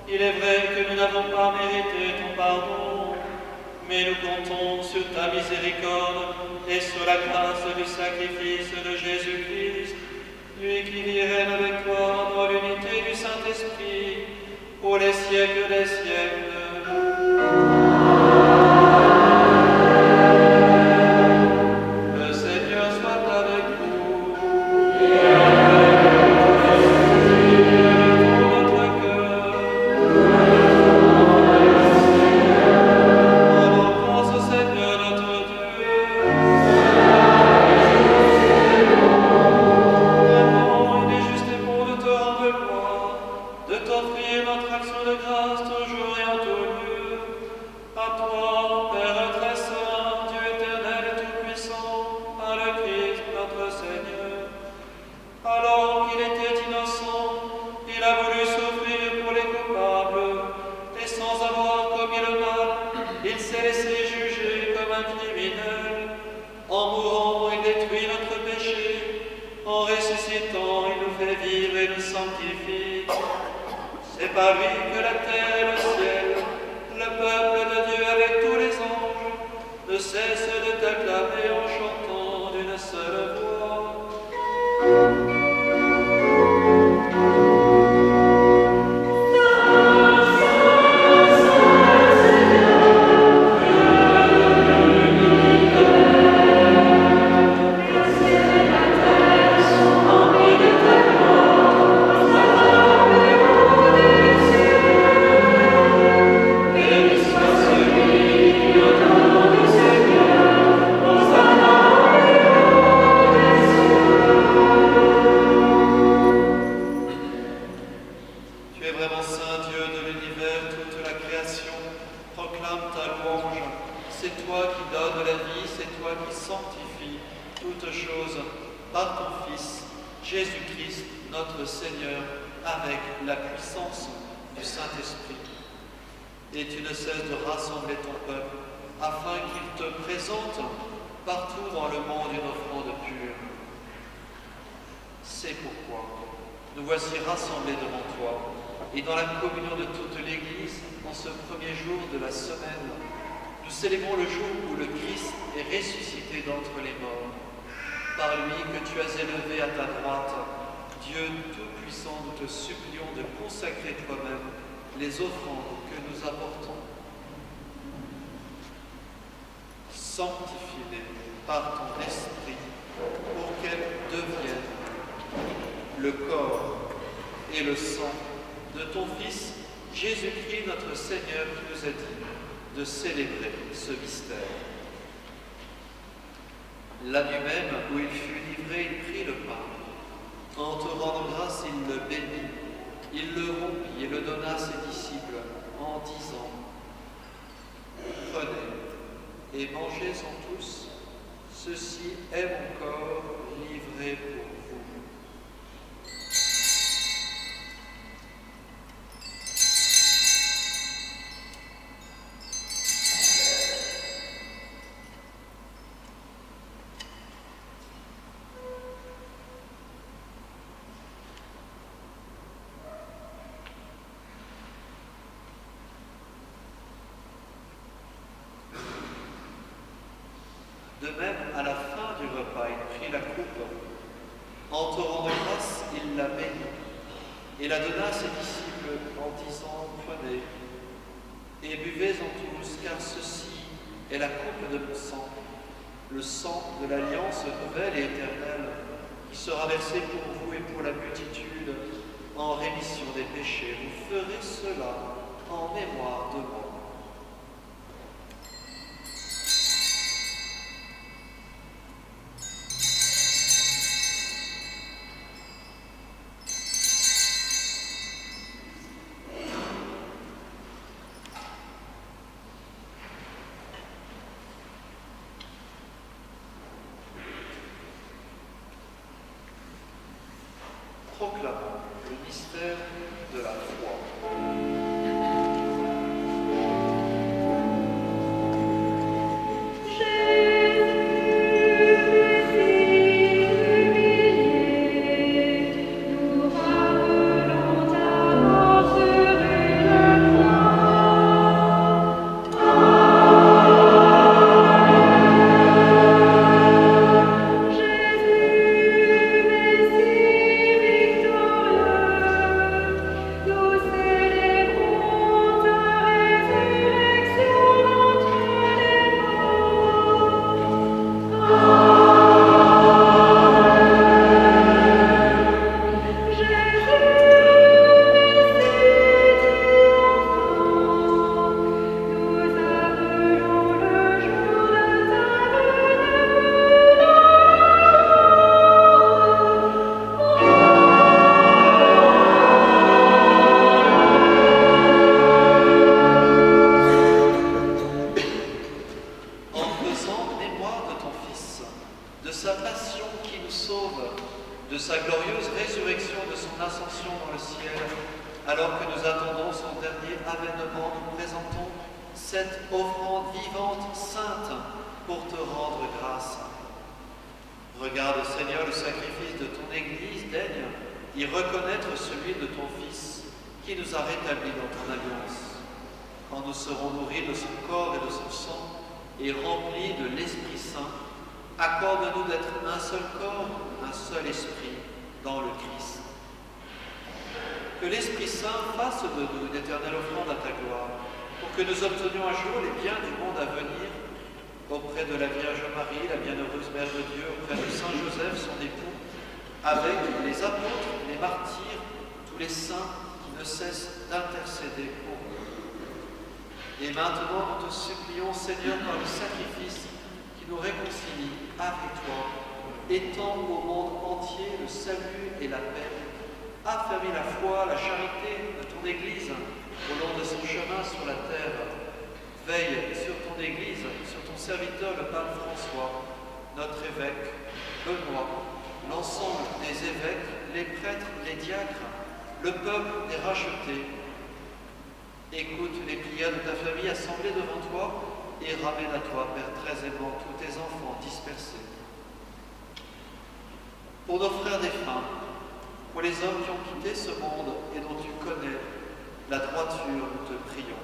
Il est vrai que nous n'avons pas mérité ton pardon, mais nous comptons sur ta miséricorde et sur la grâce du sacrifice de Jésus-Christ, lui qui vit et règne avec toi dans l'unité du Saint-Esprit, pour les siècles des siècles. Le Seigneur soit avec vous. Pour votre cœur. Alors pense au Seigneur notre Dieu. Vraiment, il est juste et bon de te rendre gloire, de t'offrir notre action de grâce toujours et en tout lieu. À toi, Père très saint, Dieu éternel et tout-puissant, par le Christ notre Seigneur. Alors qu'il était innocent, il a voulu souffrir pour les coupables, et sans avoir commis le mal, il s'est laissé juger comme un criminel. En mourant, il détruit notre péché, en ressuscitant, il nous fait vivre et nous sanctifie. C'est par lui que la terre et le ciel, le peuple de Dieu avec tous les anges, ne cesse de t'acclamer en chantant d'une seule voix. Tu es vraiment saint Dieu de l'univers, toute la création proclame ta louange. C'est toi qui donnes la vie, c'est toi qui sanctifies toutes choses par ton Fils, Jésus-Christ, notre Seigneur, avec la puissance du Saint-Esprit. Et tu ne cesses de rassembler ton peuple, afin qu'il te présente partout dans le monde une offrande pure. C'est pourquoi nous voici rassemblés devant toi, et dans la communion de toute l'Église, en ce premier jour de la semaine, nous célébrons le jour où le Christ est ressuscité d'entre les morts. Par lui que tu as élevé à ta droite, Dieu Tout-Puissant, nous te supplions de consacrer toi-même les offrandes que nous apportons. Sanctifie-les par ton esprit, pour qu'elles deviennent le corps et le sang de ton Fils, Jésus-Christ, notre Seigneur, qui nous a dit de célébrer ce mystère. La nuit même où il fut livré, il prit le pain. En te rendant grâce, il le bénit. Il le rompit et le donna à ses disciples en disant : Prenez et mangez-en tous. Ceci est mon corps livré pour vous. De même, à la fin du repas, il prit la coupe. En te rendant grâce, il la bénit et la donna à ses disciples en disant : Prenez et buvez-en tous, car ceci est la coupe de mon sang, le sang de l'alliance nouvelle et éternelle, qui sera versé pour vous et pour la multitude en rémission des péchés. Vous ferez cela en mémoire de moi. Proclamons le mystère de la foi. Jésus, sa passion qui nous sauve, de sa glorieuse résurrection, de son ascension dans le ciel, alors que nous attendons son dernier avènement, nous présentons cette offrande vivante, sainte, pour te rendre grâce. Regarde, Seigneur, le sacrifice de ton Église, daigne y reconnaître celui de ton Fils, qui nous a rétablis dans ton alliance. Quand nous serons nourris de son corps et de son sang, et remplis de l'Esprit Saint, accorde-nous d'être un seul corps, un seul esprit dans le Christ. Que l'Esprit Saint fasse de nous une éternelle offrande à ta gloire, pour que nous obtenions un jour les biens du monde à venir, auprès de la Vierge Marie, la bienheureuse Mère de Dieu, auprès de Saint Joseph, son époux, avec les apôtres, les martyrs, tous les saints qui ne cessent d'intercéder pour nous. Et maintenant, nous te supplions, Seigneur, par le sacrifice qui nous réconcilie avec toi, étends au monde entier le salut et la paix, affermis la foi, la charité de ton Église au long de son chemin sur la terre. Veille sur ton Église, sur ton serviteur, le pape François, notre évêque, Benoît, l'ensemble des évêques, les prêtres, les diacres, le peuple des rachetés. Écoute les prières de ta famille assemblée devant toi et ramène à toi, Père très aimant, tous tes enfants dispersés. Pour nos frères défunts, pour les hommes qui ont quitté ce monde et dont tu connais la droiture, nous te prions.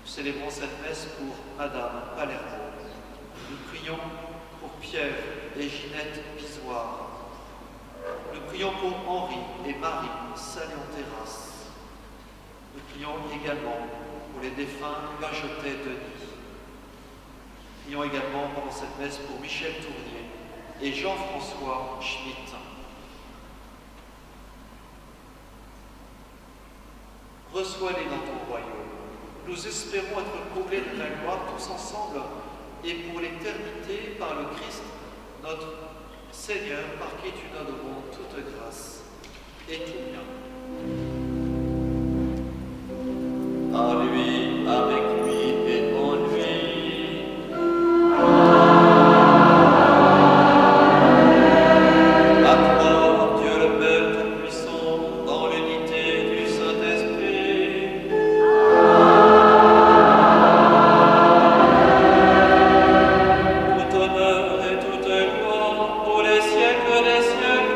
Nous célébrons cette messe pour Madame Palermo. Nous prions pour Pierre et Ginette Bisoire. Nous prions pour Henri et Marie Salion-Terrasse. Nous prions également pour les défunts Bajotet-Denis. Nous prions également pendant cette messe pour Michel Tournier et Jean-François Schmitt. Reçois-les dans ton royaume. Nous espérons être comblés de ta gloire tous ensemble et pour l'éternité par le Christ, notre Seigneur, par qui tu donnes au monde toute grâce et tout bien. Par lui, avec lui et en lui. À toi, Dieu le Père Tout-Puissant, dans l'unité du Saint-Esprit. Tout honneur et toute gloire pour les siècles des siècles.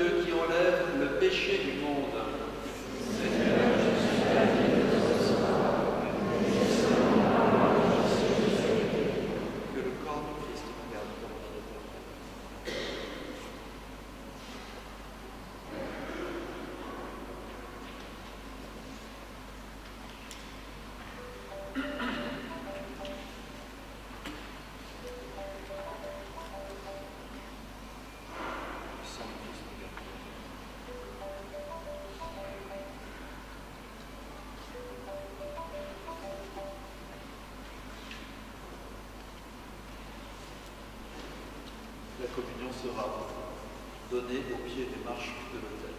Dieu qui enlève le péché du monde. Seigneur, je suis la vie de que le corps du Christ nous garde dans la vie éternelle. La communion sera donnée au pied des marches de l'autel.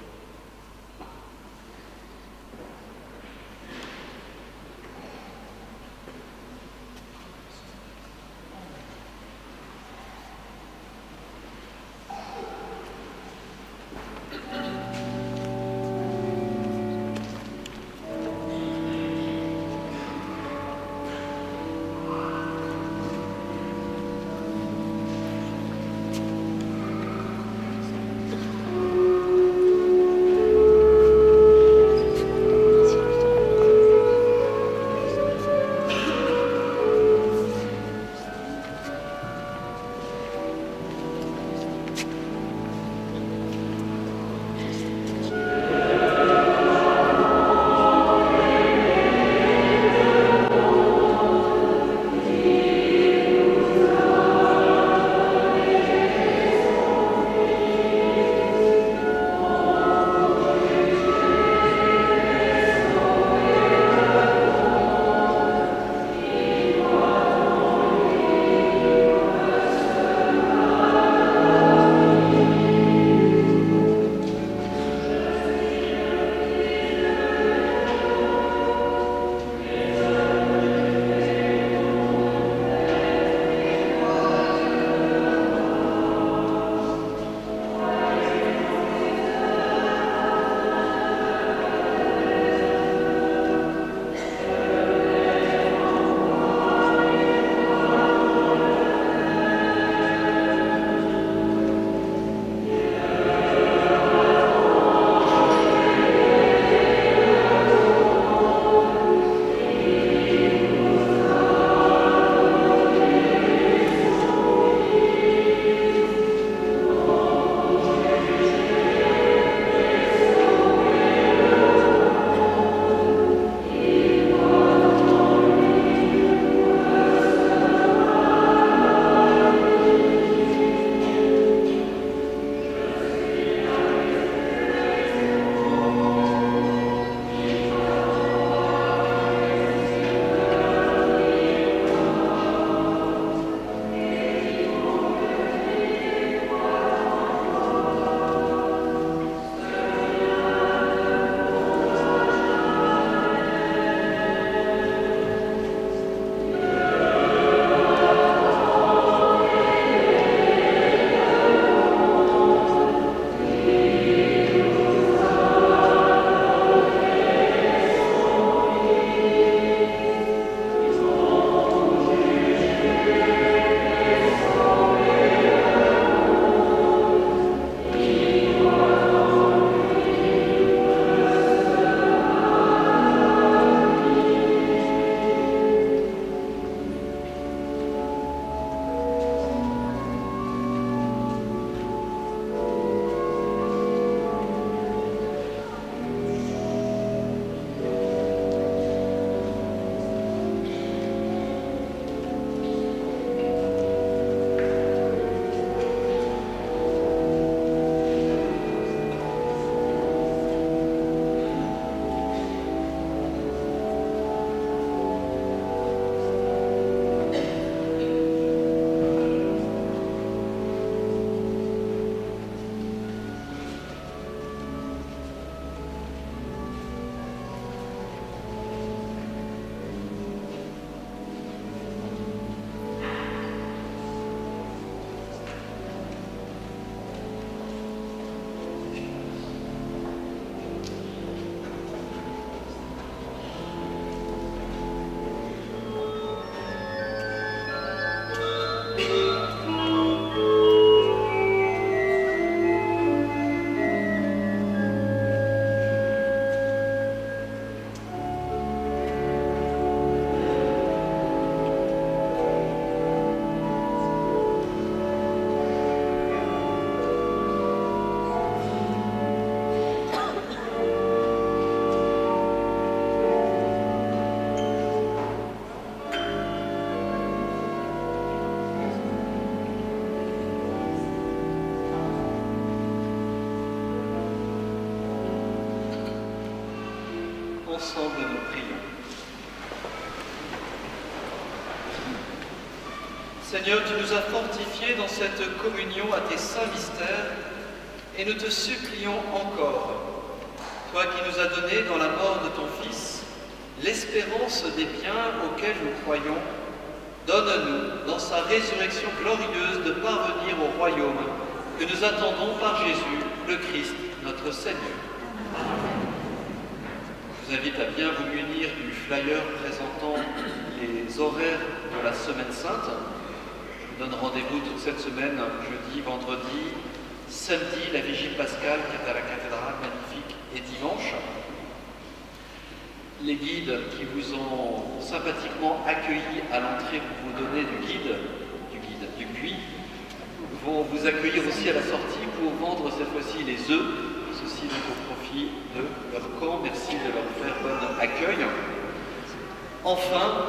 Ensemble, nous prions. Seigneur, tu nous as fortifiés dans cette communion à tes saints mystères, et nous te supplions encore, toi qui nous as donné dans la mort de ton Fils l'espérance des biens auxquels nous croyons, donne-nous, dans sa résurrection glorieuse, de parvenir au royaume que nous attendons par Jésus, le Christ, notre Seigneur. Je vous invite à bien vous munir du flyer présentant les horaires de la Semaine Sainte. Je vous donne rendez-vous toute cette semaine, jeudi, vendredi, samedi, la Vigile Pascale qui est à la cathédrale, magnifique, et dimanche. Les guides qui vous ont sympathiquement accueillis à l'entrée pour vous donner du buis, vont vous accueillir aussi à la sortie pour vendre cette fois-ci les œufs, ceci donc au profit de leur camp. Merci de leur faire bon accueil. Enfin,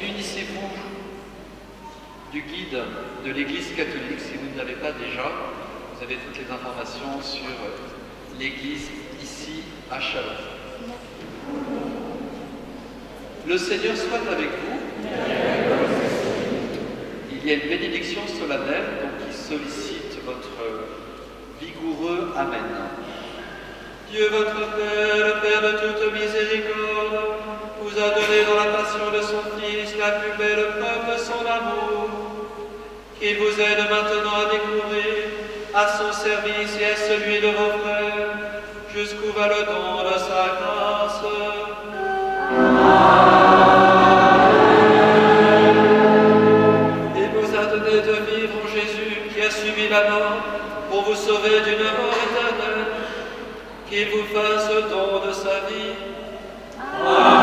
munissez-vous du guide de l'Église catholique si vous ne l'avez pas déjà. Vous avez toutes les informations sur l'Église ici à Châlons. Le Seigneur soit avec vous. Il y a une bénédiction solennelle donc, qui sollicite votre vigoureux Amen. Dieu votre Père, le Père de toute miséricorde, vous a donné dans la passion de son Fils la plus belle preuve de son amour. Qu'il vous aide maintenant à découvrir à son service et à celui de vos frères, jusqu'où va le don de sa grâce. Il vous a donné de vivre en Jésus qui a subi la mort pour vous sauver d'une mort éternelle. Qu'il vous fasse don de sa vie. Amen.